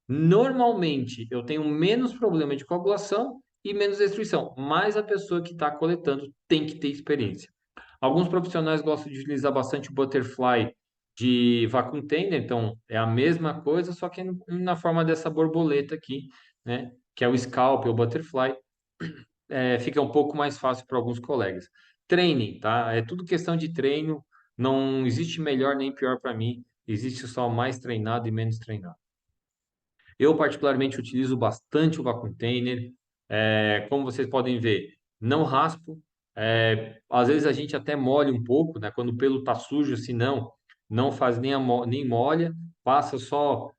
Normalmente eu tenho menos problema de coagulação e menos destruição, mas a pessoa que está coletando tem que ter experiência. Alguns profissionais gostam de utilizar bastante o butterfly de vacuum tender, então é a mesma coisa, só que na forma dessa borboleta aqui, né? Que é o scalp ou butterfly, fica um pouco mais fácil para alguns colegas. Treinem, tá? É tudo questão de treino, não existe melhor nem pior para mim, existe só mais treinado e menos treinado. Eu, particularmente, utilizo bastante o vacuum container. Como vocês podem ver, não raspo. Às vezes a gente até molha um pouco, né? Quando o pelo tá sujo, se não faz nem molha, passa só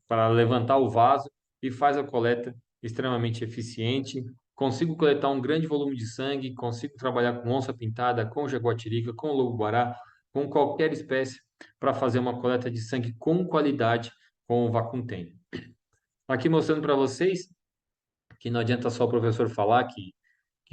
para levantar o vaso e faz a coleta extremamente eficiente. Consigo coletar um grande volume de sangue, consigo trabalhar com onça pintada, com jaguatirica, com lobo-guará, com qualquer espécie para fazer uma coleta de sangue com qualidade com o Vacuum Tem. Aqui mostrando para vocês que não adianta só o professor falar que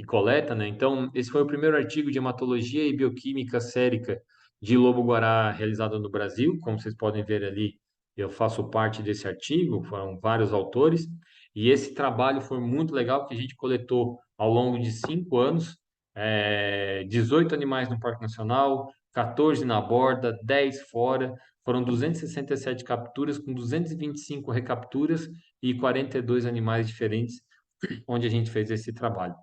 coleta, né? Então, esse foi o primeiro artigo de hematologia e bioquímica sérica de lobo-guará realizado no Brasil. Como vocês podem ver ali, eu faço parte desse artigo, foram vários autores, e esse trabalho foi muito legal, porque a gente coletou ao longo de 5 anos, 18 animais no Parque Nacional, 14 na borda, 10 fora, foram 267 capturas, com 225 recapturas e 42 animais diferentes, onde a gente fez esse trabalho.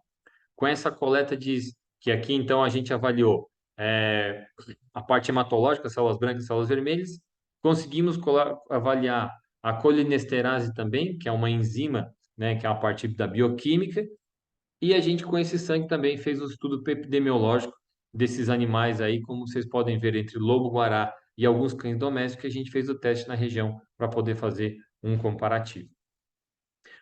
Com essa coleta diz que aqui então a gente avaliou é, a parte hematológica, células brancas, células vermelhas, conseguimos avaliar a colinesterase também, que é uma enzima, né, que é a parte da bioquímica, e a gente com esse sangue também fez um estudo epidemiológico desses animais aí, como vocês podem ver entre lobo-guará e alguns cães domésticos, a gente fez o teste na região para poder fazer um comparativo.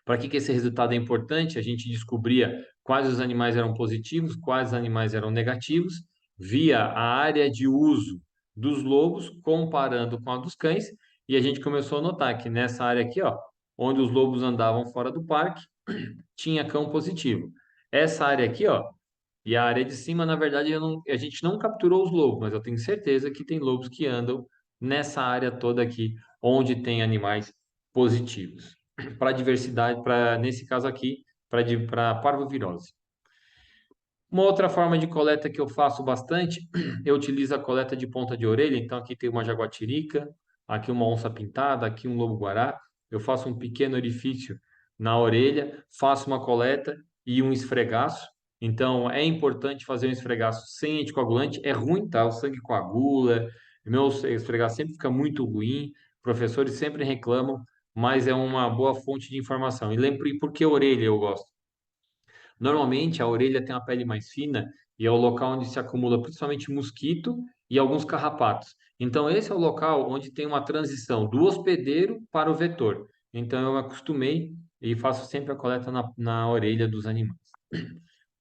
Para que esse resultado é importante? A gente descobria quais os animais eram positivos, quais os animais eram negativos, via a área de uso dos lobos, comparando com a dos cães, e a gente começou a notar que nessa área aqui, ó, onde os lobos andavam fora do parque, tinha cão positivo. Essa área aqui, ó, e a área de cima, na verdade, a gente não capturou os lobos, mas eu tenho certeza que tem lobos que andam nessa área toda aqui, onde tem animais positivos. Para diversidade, nesse caso aqui, para parvovirose. Uma outra forma de coleta que eu faço bastante, eu utilizo a coleta de ponta de orelha. Então, aqui tem uma jaguatirica, aqui uma onça pintada, aqui um lobo-guará. Eu faço um pequeno orifício na orelha, faço uma coleta e um esfregaço. Então, é importante fazer um esfregaço sem anticoagulante. É ruim, tá? O sangue coagula, meu esfregaço sempre fica muito ruim, professores sempre reclamam, mas é uma boa fonte de informação. E lembre por que orelha eu gosto? Normalmente, a orelha tem uma pele mais fina e é o local onde se acumula principalmente mosquito e alguns carrapatos. Então, esse é o local onde tem uma transição do hospedeiro para o vetor. Então, eu acostumei e faço sempre a coleta na orelha dos animais.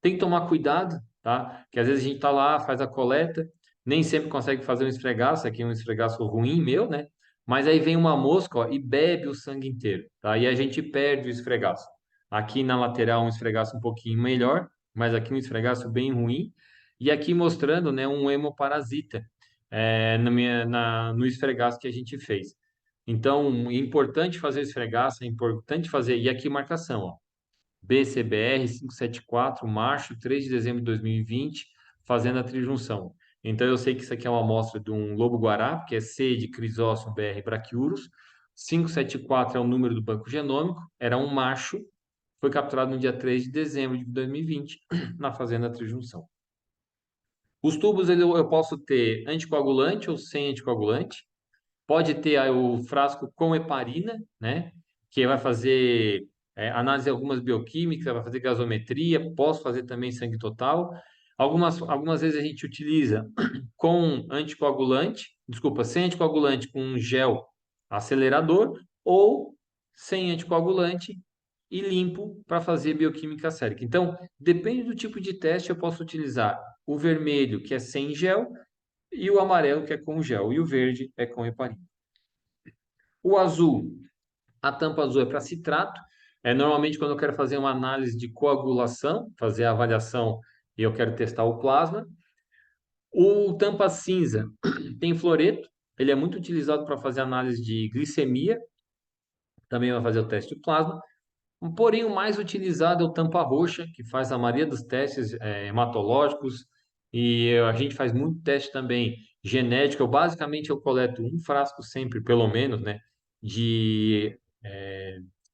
Tem que tomar cuidado, tá? Que às vezes a gente tá lá, faz a coleta, nem sempre consegue fazer um esfregaço, aqui é um esfregaço ruim meu, né? Mas aí vem uma mosca, ó, e bebe o sangue inteiro, tá? E a gente perde o esfregaço. Aqui na lateral um esfregaço um pouquinho melhor, mas aqui um esfregaço bem ruim. E aqui mostrando, né, um hemoparasita no esfregaço que a gente fez. Então, é importante fazer o esfregaço, é importante fazer. E aqui marcação, ó. BCBR 574, março, 3 de dezembro de 2020, fazendo a trijunção. Então, eu sei que isso aqui é uma amostra de um lobo-guará, que é C de Crisóstomo BR brachiurus. 574 é o número do banco genômico, era um macho, foi capturado no dia 3 de dezembro de 2020, na fazenda trijunção. Os tubos eu posso ter anticoagulante ou sem anticoagulante. Pode ter aí o frasco com heparina, né? Que vai fazer análise de algumas bioquímicas, vai fazer gasometria, posso fazer também sangue total. Algumas vezes a gente utiliza com anticoagulante, desculpa, sem anticoagulante com um gel acelerador ou sem anticoagulante e limpo para fazer bioquímica sérica. Então, depende do tipo de teste, eu posso utilizar o vermelho, que é sem gel, e o amarelo, que é com gel, e o verde é com heparina. O azul, a tampa azul é para citrato. Normalmente, quando eu quero fazer uma análise de coagulação, fazer a avaliação e eu quero testar o plasma. O tampa cinza tem fluoreto, ele é muito utilizado para fazer análise de glicemia, também vai fazer o teste do plasma. Porém, o mais utilizado é o tampa roxa, que faz a maioria dos testes hematológicos, e a gente faz muito teste também genético. Eu coleto um frasco sempre, pelo menos, né, de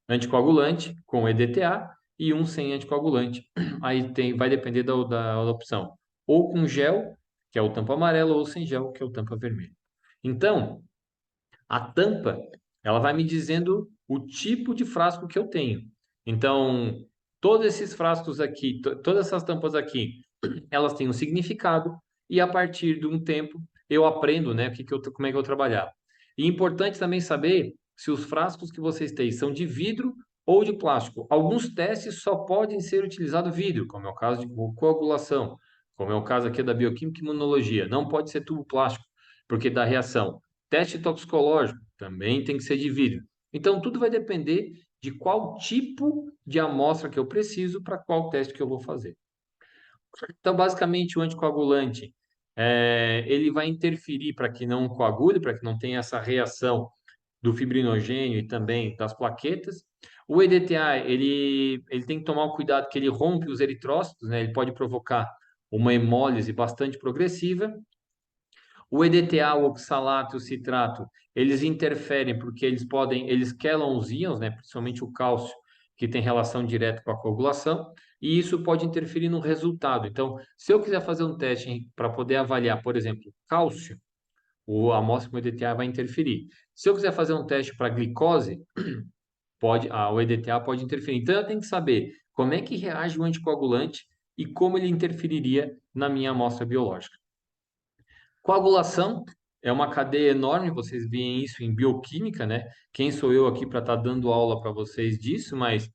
anticoagulante com EDTA e um sem anticoagulante. Aí vai depender da opção. Ou com gel, que é o tampa amarelo, ou sem gel, que é o tampa vermelho. Então, a tampa, ela vai me dizendo o tipo de frasco que eu tenho. Então, todos esses frascos aqui, todas essas tampas aqui, elas têm um significado e a partir de um tempo eu aprendo, né, como é que eu trabalhar. E é importante também saber se os frascos que vocês têm são de vidro ou de plástico. Alguns testes só podem ser utilizados vidro, como é o caso de coagulação, como é o caso aqui da bioquímica e imunologia. Não pode ser tubo plástico, porque dá reação. Teste toxicológico também tem que ser de vidro. Então, tudo vai depender de qual tipo de amostra que eu preciso para qual teste que eu vou fazer. Então, basicamente, o anticoagulante, ele vai interferir para que não coagule, para que não tenha essa reação do fibrinogênio e também das plaquetas. O EDTA, ele tem que tomar um cuidado que ele rompe os eritrócitos, né? Ele pode provocar uma hemólise bastante progressiva. O EDTA, o oxalato e o citrato, eles interferem porque eles quelam os íons, né, principalmente o cálcio, que tem relação direta com a coagulação, e isso pode interferir no resultado. Então, se eu quiser fazer um teste para poder avaliar, por exemplo, cálcio, a amostra com EDTA vai interferir. Se eu quiser fazer um teste para glicose, o EDTA pode interferir. Então, eu tenho que saber como é que reage o anticoagulante e como ele interferiria na minha amostra biológica. Coagulação é uma cadeia enorme, vocês veem isso em bioquímica, né? Quem sou eu aqui para estar dando aula para vocês disso, mas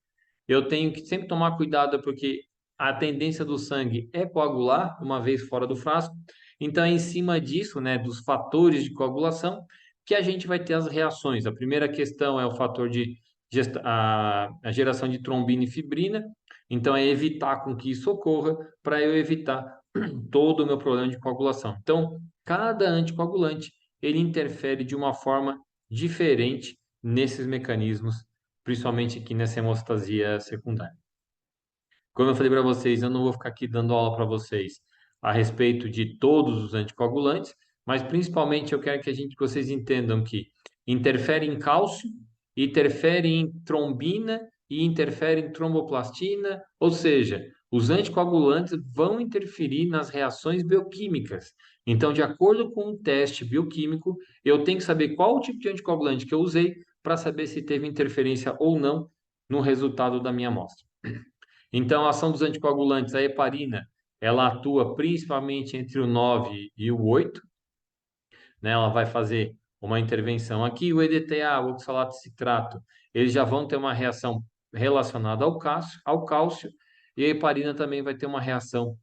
eu tenho que sempre tomar cuidado porque a tendência do sangue é coagular uma vez fora do frasco. Então, é em cima disso, né, dos fatores de coagulação, que a gente vai ter as reações. A primeira questão é o fator de a geração de trombina e fibrina. Então, é evitar com que isso ocorra para eu evitar todo o meu problema de coagulação. Então, cada anticoagulante ele interfere de uma forma diferente nesses mecanismos, principalmente aqui nessa hemostasia secundária. Como eu falei para vocês, eu não vou ficar aqui dando aula para vocês a respeito de todos os anticoagulantes, mas principalmente eu quero que vocês entendam que interfere em cálcio, interfere em trombina e interfere em tromboplastina, ou seja, Os anticoagulantes vão interferir nas reações bioquímicas. Então, de acordo com o teste bioquímico, eu tenho que saber qual o tipo de anticoagulante que eu usei para saber se teve interferência ou não no resultado da minha amostra. Então, a ação dos anticoagulantes, a heparina, ela atua principalmente entre o 9 e o 8, né? Ela vai fazer uma intervenção aqui, o EDTA, o oxalato de citrato, eles já vão ter uma reação relacionada ao cálcio, e a heparina também vai ter uma reação,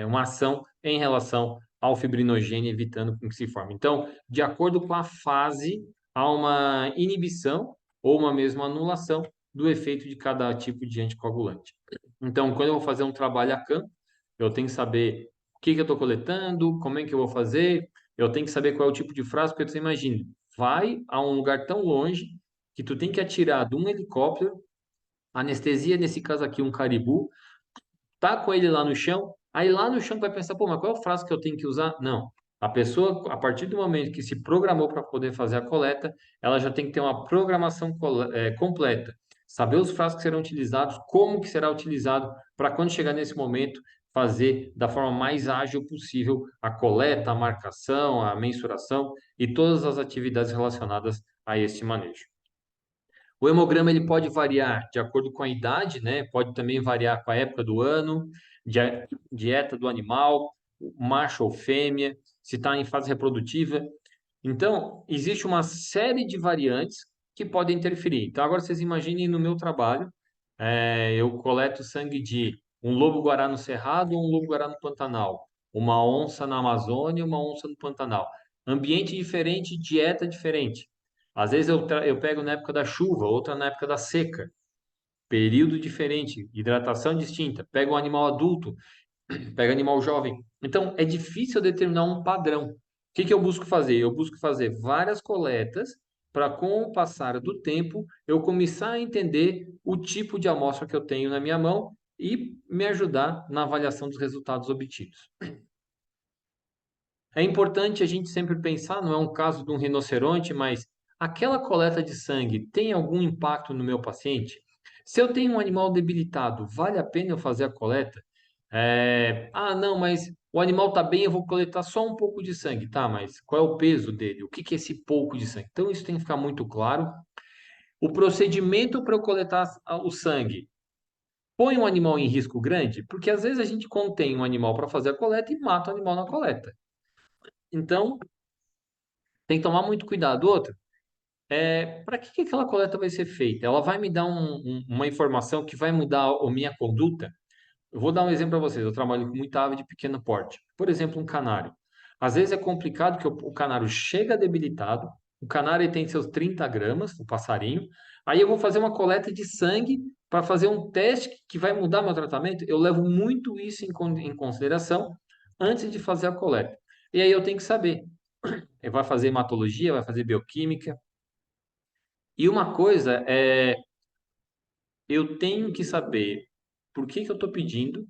uma ação em relação ao fibrinogênio, evitando que se forme. Então, de acordo com a fase, há uma inibição ou uma mesma anulação do efeito de cada tipo de anticoagulante. Então, quando eu vou fazer um trabalho a campo, eu tenho que saber o que que eu estou coletando, como é que eu vou fazer, eu tenho que saber qual é o tipo de frasco, porque você imagina, vai a um lugar tão longe que tu tem que atirar de um helicóptero, anestesia, nesse caso aqui, um Caribou, tá com ele lá no chão, aí lá no chão tu vai pensar, pô, mas qual é o frasco que eu tenho que usar? Não. A pessoa, a partir do momento que se programou para poder fazer a coleta, ela já tem que ter uma programação completa. Saber os frascos que serão utilizados, como que será utilizado, para quando chegar nesse momento, fazer da forma mais ágil possível a coleta, a marcação, a mensuração e todas as atividades relacionadas a este manejo. O hemograma ele pode variar de acordo com a idade, né? Pode também variar com a época do ano, dieta do animal, macho ou fêmea, se está em fase reprodutiva. Então, existe uma série de variantes que podem interferir. Então, agora vocês imaginem no meu trabalho, eu coleto sangue de um lobo-guará no Cerrado ou um lobo-guará no Pantanal, uma onça na Amazônia e uma onça no Pantanal. Ambiente diferente, dieta diferente. Às vezes eu pego na época da chuva, outra na época da seca, período diferente, hidratação distinta. Pego um animal adulto, pego animal jovem. Então, é difícil determinar um padrão. O que que eu busco fazer? Eu busco fazer várias coletas para, com o passar do tempo, eu começar a entender o tipo de amostra que eu tenho na minha mão e me ajudar na avaliação dos resultados obtidos. É importante a gente sempre pensar, não é um caso de um rinoceronte, mas aquela coleta de sangue tem algum impacto no meu paciente? Se eu tenho um animal debilitado, vale a pena eu fazer a coleta? Não, mas o animal está bem, eu vou coletar só um pouco de sangue. Tá, mas qual é o peso dele? O que que é esse pouco de sangue? Então, isso tem que ficar muito claro. O procedimento para eu coletar o sangue põe um animal em risco grande? Porque às vezes a gente contém um animal para fazer a coleta e mata o animal na coleta. Então, tem que tomar muito cuidado. Outra, para que que aquela coleta vai ser feita? Ela vai me dar uma informação que vai mudar a minha conduta? Eu vou dar um exemplo para vocês. Eu trabalho com muita ave de pequeno porte. Por exemplo, um canário. Às vezes é complicado que o canário chega debilitado. O canário tem seus 30 gramas, o passarinho. Aí eu vou fazer uma coleta de sangue para fazer um teste que vai mudar meu tratamento. Eu levo muito isso em consideração antes de fazer a coleta. E aí eu tenho que saber. Vai fazer hematologia, vai fazer bioquímica. E uma coisa eu tenho que saber por que que eu estou pedindo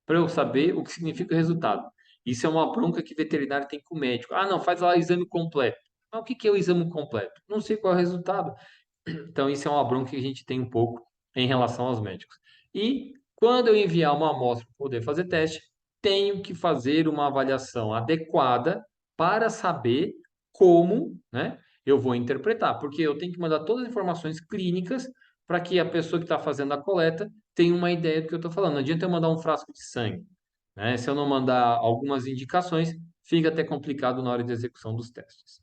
para eu saber o que significa o resultado. Isso é uma bronca que veterinário tem com o médico. Ah, não, faz lá o exame completo. Mas o que que é o exame completo? Não sei qual é o resultado. Então, isso é uma bronca que a gente tem um pouco em relação aos médicos. E quando eu enviar uma amostra para poder fazer teste, tenho que fazer uma avaliação adequada para saber como, né, eu vou interpretar, porque eu tenho que mandar todas as informações clínicas para que a pessoa que está fazendo a coleta tenha uma ideia do que eu estou falando. Não adianta eu mandar um frasco de sangue, né? Se eu não mandar algumas indicações, fica até complicado na hora de execução dos testes.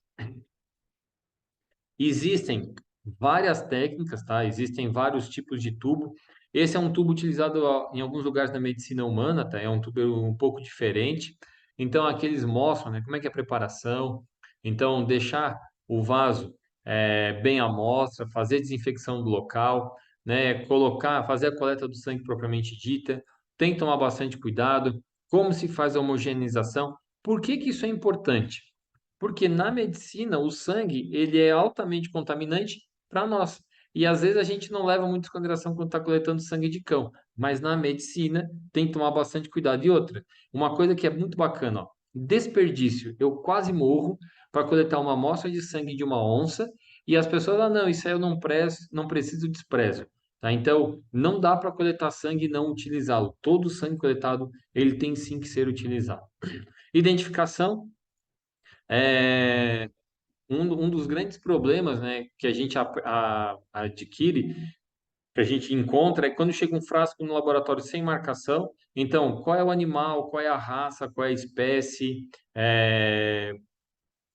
Existem várias técnicas, tá? Existem vários tipos de tubo. Esse é um tubo utilizado em alguns lugares da medicina humana, tá? É um tubo um pouco diferente. Então, aqui eles mostram, né, como é que é a preparação. Então, deixar o vaso bem à mostra, fazer a desinfecção do local, né, fazer a coleta do sangue propriamente dita. Tem que tomar bastante cuidado. Como se faz a homogeneização? Por que que isso é importante? Porque na medicina, o sangue, ele é altamente contaminante para nós. E às vezes a gente não leva muito em consideração quando está coletando sangue de cão. Mas na medicina tem que tomar bastante cuidado. E outra, uma coisa que é muito bacana, ó, desperdício. Eu quase morro para coletar uma amostra de sangue de uma onça e as pessoas, não, isso aí eu não preciso, desprezo. tá? Então, não dá para coletar sangue e não utilizá-lo. Todo sangue coletado, ele tem sim que ser utilizado. Identificação é um dos grandes problemas, né, que a gente adquire, que a gente encontra, é quando chega um frasco no laboratório sem marcação. Então, qual é o animal, qual é a raça, qual é a espécie,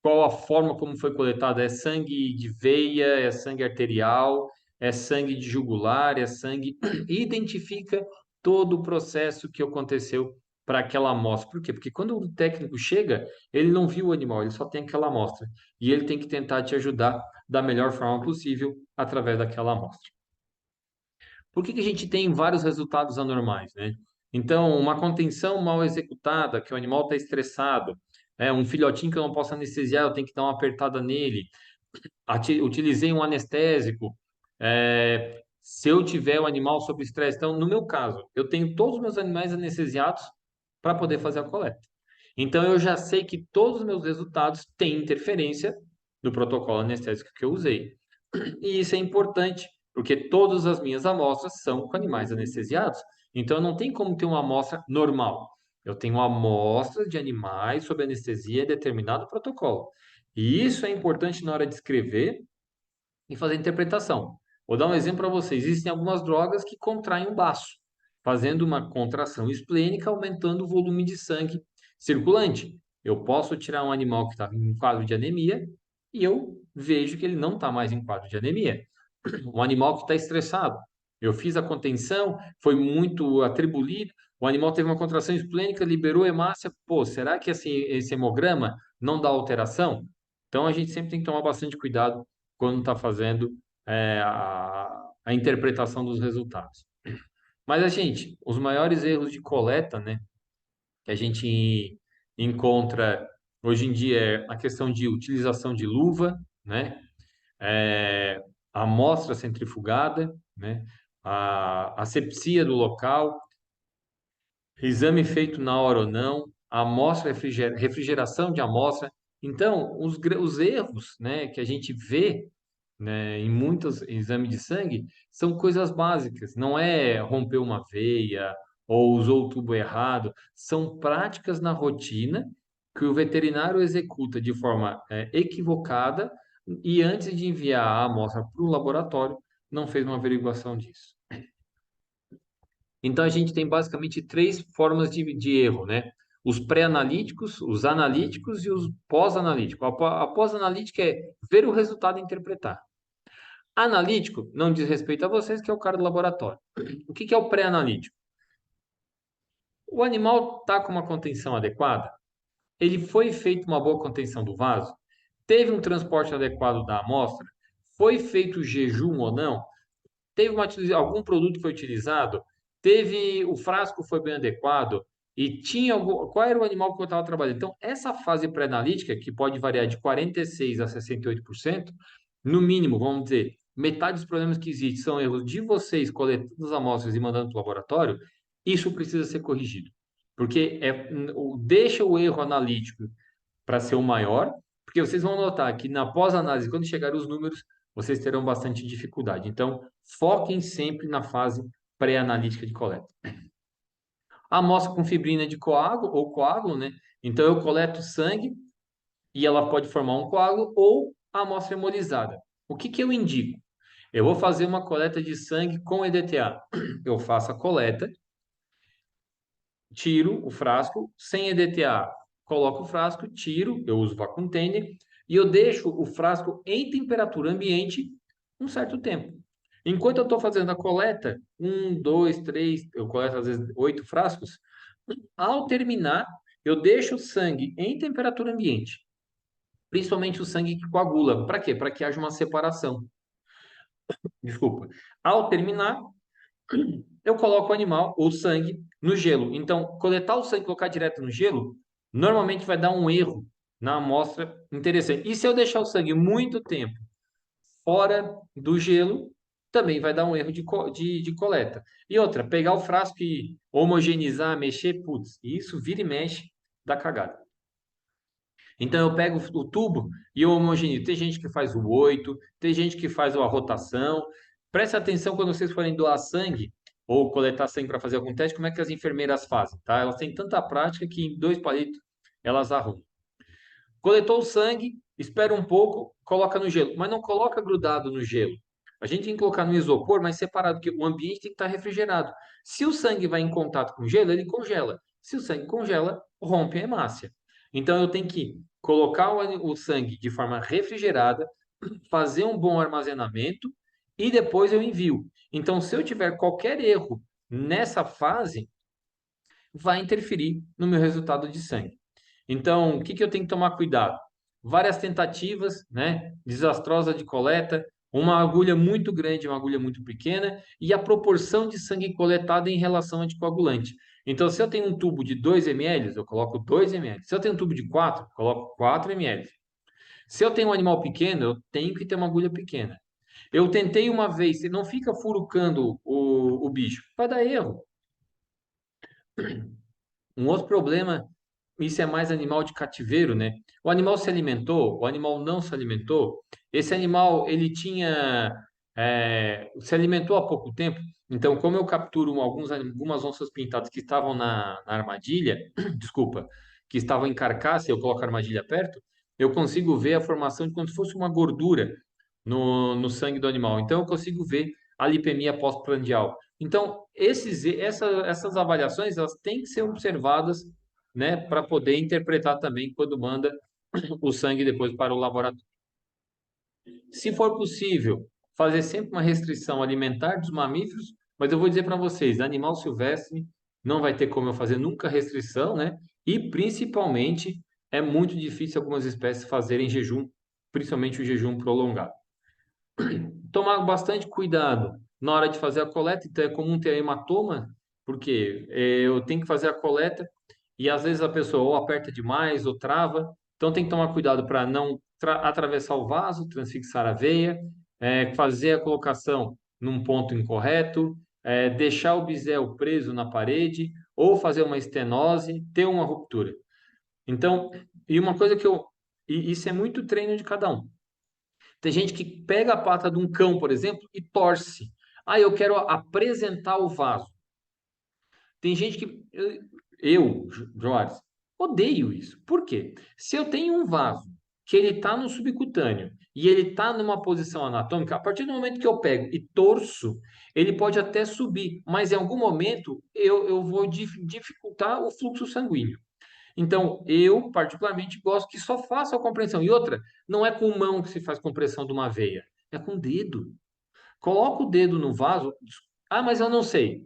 qual a forma como foi coletado? É sangue de veia, é sangue arterial, é sangue de jugular, é sangue. Identifica todo o processo que aconteceu para aquela amostra. Por quê? Porque quando o técnico chega, ele não viu o animal, ele só tem aquela amostra. E ele tem que tentar te ajudar da melhor forma possível através daquela amostra. Por que que a gente tem vários resultados anormais, né? Então, uma contenção mal executada, que o animal está estressado, um filhotinho que eu não posso anestesiar, eu tenho que dar uma apertada nele, utilizei um anestésico, se eu tiver o animal sob estresse. Então, no meu caso, eu tenho todos os meus animais anestesiados para poder fazer a coleta. Então, eu já sei que todos os meus resultados têm interferência no protocolo anestésico que eu usei. E isso é importante, porque todas as minhas amostras são com animais anestesiados. Então, não tem como ter uma amostra normal. Eu tenho amostras de animais sob anestesia em determinado protocolo. E isso é importante na hora de escrever e fazer interpretação. Vou dar um exemplo para vocês. Existem algumas drogas que contraem o baço, fazendo uma contração esplênica, aumentando o volume de sangue circulante. Eu posso tirar um animal que está em quadro de anemia e eu vejo que ele não está mais em quadro de anemia. Um animal que está estressado. Eu fiz a contenção, foi muito atribuído, o animal teve uma contração esplênica, liberou hemácia. Pô, será que esse hemograma não dá alteração? Então a gente sempre tem que tomar bastante cuidado quando está fazendo a interpretação dos resultados. Mas a gente, os maiores erros de coleta, né, que a gente encontra hoje em dia é a questão de utilização de luva, né? é, a amostra centrifugada, né? A asepsia do local, exame feito na hora ou não, a amostra, refrigeração de amostra. Então, os erros, né, que a gente vê, né, em muitos exames de sangue são coisas básicas, não é romper uma veia ou usou o tubo errado, são práticas na rotina que o veterinário executa de forma equivocada e antes de enviar a amostra para o laboratório, não fez uma averiguação disso. Então a gente tem basicamente três formas de erro, né? Os pré-analíticos, os analíticos e os pós-analíticos. A pós-analítica é ver o resultado e interpretar. Analítico não diz respeito a vocês, que é o cara do laboratório. O que que é o pré-analítico? O animal está com uma contenção adequada? Ele foi feita uma boa contenção do vaso? Teve um transporte adequado da amostra? Foi feito jejum ou não? Teve algum produto que foi utilizado? Teve o frasco foi bem adequado? E tinha qual era o animal que eu estava trabalhando? Então, essa fase pré-analítica, que pode variar de 46% a 68%, no mínimo, vamos dizer, metade dos problemas que existem são erros de vocês coletando as amostras e mandando para o laboratório, isso precisa ser corrigido. Porque deixa o erro analítico para ser o maior, porque vocês vão notar que na pós-análise, quando chegar os números, vocês terão bastante dificuldade. Então, foquem sempre na fase pré-analítica de coleta. A amostra com fibrina de coágulo ou coágulo, né? Então, eu coleto sangue e ela pode formar um coágulo ou a amostra hemolizada. O que que eu indico? Eu vou fazer uma coleta de sangue com EDTA. Eu faço a coleta, tiro o frasco sem EDTA, coloco o frasco, tiro, eu uso vacuum container e eu deixo o frasco em temperatura ambiente um certo tempo. Enquanto eu estou fazendo a coleta, um, dois, três, eu coleto às vezes 8 frascos. Ao terminar, eu deixo o sangue em temperatura ambiente, principalmente o sangue que coagula. Para quê? Para que haja uma separação. Desculpa. Ao terminar, eu coloco o animal, o sangue, no gelo. Então, coletar o sangue e colocar direto no gelo, normalmente vai dar um erro na amostra interessante. E se eu deixar o sangue muito tempo fora do gelo, também vai dar um erro de coleta. E outra, pegar o frasco e homogeneizar, mexer, putz, isso vira e mexe, dá cagada. Então eu pego o tubo e eu homogeneizo. Tem gente que faz o 8, tem gente que faz a rotação. Preste atenção quando vocês forem doar sangue ou coletar sangue para fazer algum teste, como é que as enfermeiras fazem, tá? Elas têm tanta prática que em 2 palitos elas arrumam. Coletou o sangue, espera um pouco, coloca no gelo, mas não coloca grudado no gelo. A gente tem que colocar no isopor, mas separado, porque o ambiente tem que estar refrigerado. Se o sangue vai em contato com o gelo, ele congela. Se o sangue congela, rompe a hemácia. Então eu tenho que colocar o sangue de forma refrigerada, fazer um bom armazenamento e depois eu envio. Então, se eu tiver qualquer erro nessa fase, vai interferir no meu resultado de sangue. Então, o que que eu tenho que tomar cuidado? Várias tentativas, né? Desastrosa de coleta, uma agulha muito grande, uma agulha muito pequena e a proporção de sangue coletado em relação ao anticoagulante. Então, se eu tenho um tubo de 2 ml, eu coloco 2 ml. Se eu tenho um tubo de 4, eu coloco 4 ml. Se eu tenho um animal pequeno, eu tenho que ter uma agulha pequena. Eu tentei uma vez, você não fica furucando o bicho, vai dar erro. Um outro problema, isso é mais animal de cativeiro, né? O animal se alimentou, o animal não se alimentou. Esse animal, ele tinha, se alimentou há pouco tempo. Então, como eu capturo algumas onças pintadas que estavam na armadilha, desculpa, que estavam em carcaça, e eu coloco a armadilha perto, eu consigo ver a formação de como se fosse uma gordura no sangue do animal. Então, eu consigo ver a lipemia pós-prandial. Então, essas avaliações elas têm que ser observadas, né, para poder interpretar também quando manda o sangue depois para o laboratório. Se for possível, fazer sempre uma restrição alimentar dos mamíferos, mas eu vou dizer para vocês, animal silvestre não vai ter como eu fazer nunca restrição, né? E principalmente é muito difícil algumas espécies fazerem jejum, principalmente o jejum prolongado. Tomar bastante cuidado na hora de fazer a coleta, então é comum ter hematoma, porque eu tenho que fazer a coleta e às vezes a pessoa ou aperta demais ou trava, então tem que tomar cuidado para não atravessar o vaso, transfixar a veia, fazer a colocação num ponto incorreto, deixar o bisel preso na parede ou fazer uma estenose, ter uma ruptura. Então, e uma coisa e isso é muito treino de cada um. Tem gente que pega a pata de um cão, por exemplo, e torce. Ah, eu quero apresentar o vaso. Tem gente que. Joares, odeio isso. Por quê? Se eu tenho um vaso que ele está no subcutâneo e ele está numa posição anatômica, a partir do momento que eu pego e torço, ele pode até subir, mas em algum momento eu vou dificultar o fluxo sanguíneo. Então, eu particularmente gosto que só faça a compressão. E outra, não é com mão que se faz compressão de uma veia, é com o dedo. Coloca o dedo no vaso. Ah, mas eu não sei.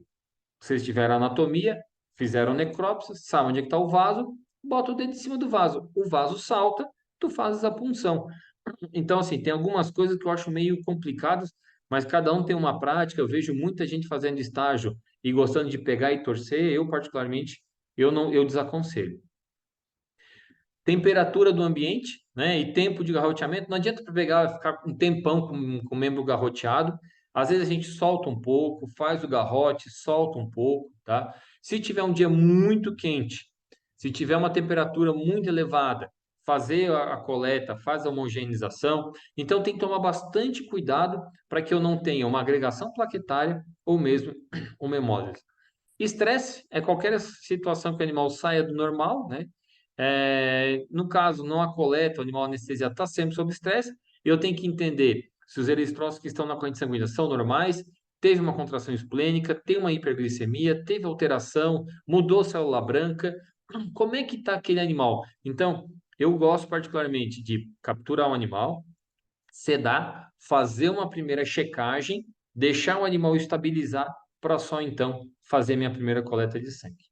Vocês tiveram anatomia, fizeram necrópsia, sabem onde é que está o vaso, bota o dedo em cima do vaso. O vaso salta, tu fazes a punção. Então, assim, tem algumas coisas que eu acho meio complicadas, mas cada um tem uma prática. Eu vejo muita gente fazendo estágio e gostando de pegar e torcer. Eu, particularmente, eu não, eu desaconselho. Temperatura do ambiente, né, e tempo de garroteamento. Não adianta pegar e ficar um tempão com o membro garroteado. Às vezes a gente solta um pouco, faz o garrote, solta um pouco, tá? Se tiver um dia muito quente, se tiver uma temperatura muito elevada, fazer a coleta, faz a homogeneização. Então tem que tomar bastante cuidado para que eu não tenha uma agregação plaquetária ou mesmo uma hemólise. Estresse é qualquer situação que o animal saia do normal, né? No caso, não há coleta, o animal anestesiado está sempre sob estresse, eu tenho que entender se os eritrócitos que estão na corrente sanguínea são normais, teve uma contração esplênica, tem uma hiperglicemia, teve alteração, mudou célula branca, como é que está aquele animal? Então, eu gosto particularmente de capturar um animal, sedar, fazer uma primeira checagem, deixar o animal estabilizar para só então fazer minha primeira coleta de sangue.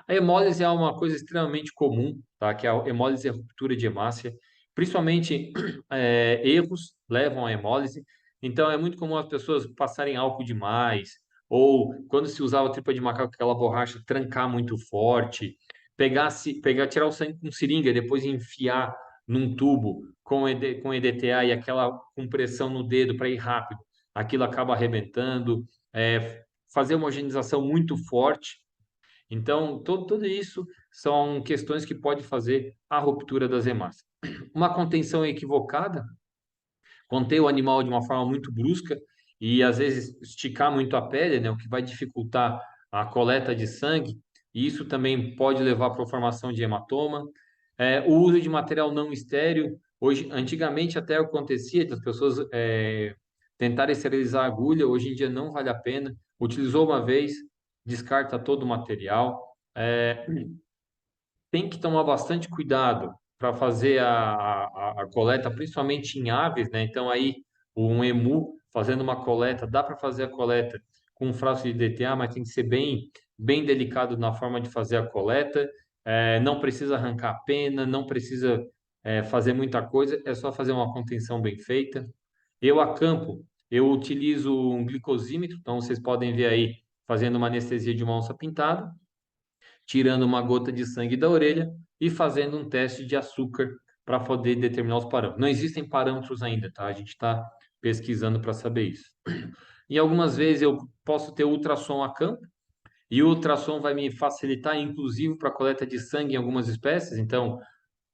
A hemólise é uma coisa extremamente comum, tá? Que a hemólise é a ruptura de hemácia, principalmente erros levam à hemólise. Então é muito comum as pessoas passarem álcool demais, ou quando se usava tripa de macaco, aquela borracha trancar muito forte, tirar o sangue com seringa e depois enfiar num tubo com EDTA e aquela compressão no dedo para ir rápido, aquilo acaba arrebentando. Fazer uma homogeneização muito forte, então, tudo isso são questões que pode fazer a ruptura das hemácias. Uma contenção equivocada, contei o animal de uma forma muito brusca e às vezes esticar muito a pele, né, o que vai dificultar a coleta de sangue, e isso também pode levar para a formação de hematoma. O uso de material não estéril, hoje, antigamente até acontecia das pessoas tentarem esterilizar a agulha, hoje em dia não vale a pena. Utilizou uma vez, descarta todo o material. Tem que tomar bastante cuidado para fazer a coleta, principalmente em aves, né? Então aí um emu fazendo uma coleta, dá para fazer a coleta com um frasco de DTA, mas tem que ser bem delicado na forma de fazer a coleta. Não precisa arrancar a pena, não precisa fazer muita coisa, é só fazer uma contenção bem feita. Eu a campo, eu utilizo um glicosímetro, então vocês podem ver aí fazendo uma anestesia de uma onça pintada, tirando uma gota de sangue da orelha e fazendo um teste de açúcar para poder determinar os parâmetros. Não existem parâmetros ainda, tá? A gente está pesquisando para saber isso. E algumas vezes eu posso ter ultrassom a campo, e o ultrassom vai me facilitar, inclusive, para a coleta de sangue em algumas espécies. Então,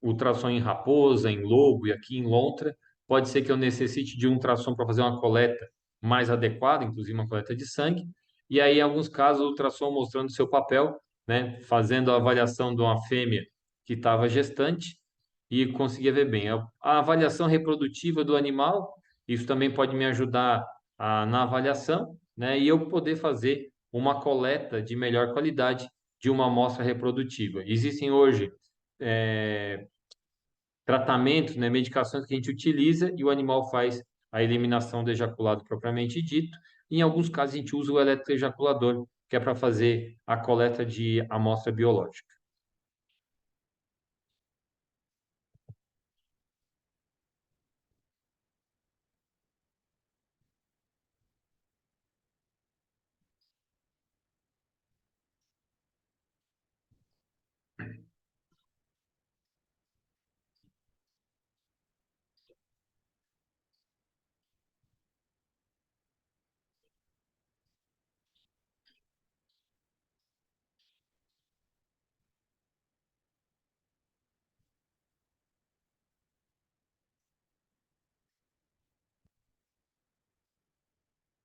ultrassom em raposa, em lobo e aqui em lontra. Pode ser que eu necessite de um ultrassom para fazer uma coleta mais adequada, inclusive uma coleta de sangue. E aí, em alguns casos, o ultrassom mostrando seu papel, né, fazendo a avaliação de uma fêmea que estava gestante e conseguia ver bem. A avaliação reprodutiva do animal, isso também pode me ajudar na avaliação, né, e eu poder fazer uma coleta de melhor qualidade de uma amostra reprodutiva. Existem hoje é, tratamentos, né, medicações que a gente utiliza e o animal faz a eliminação do ejaculado propriamente dito. Em alguns casos, a gente usa o eletroejaculador, que é para fazer a coleta de amostra biológica.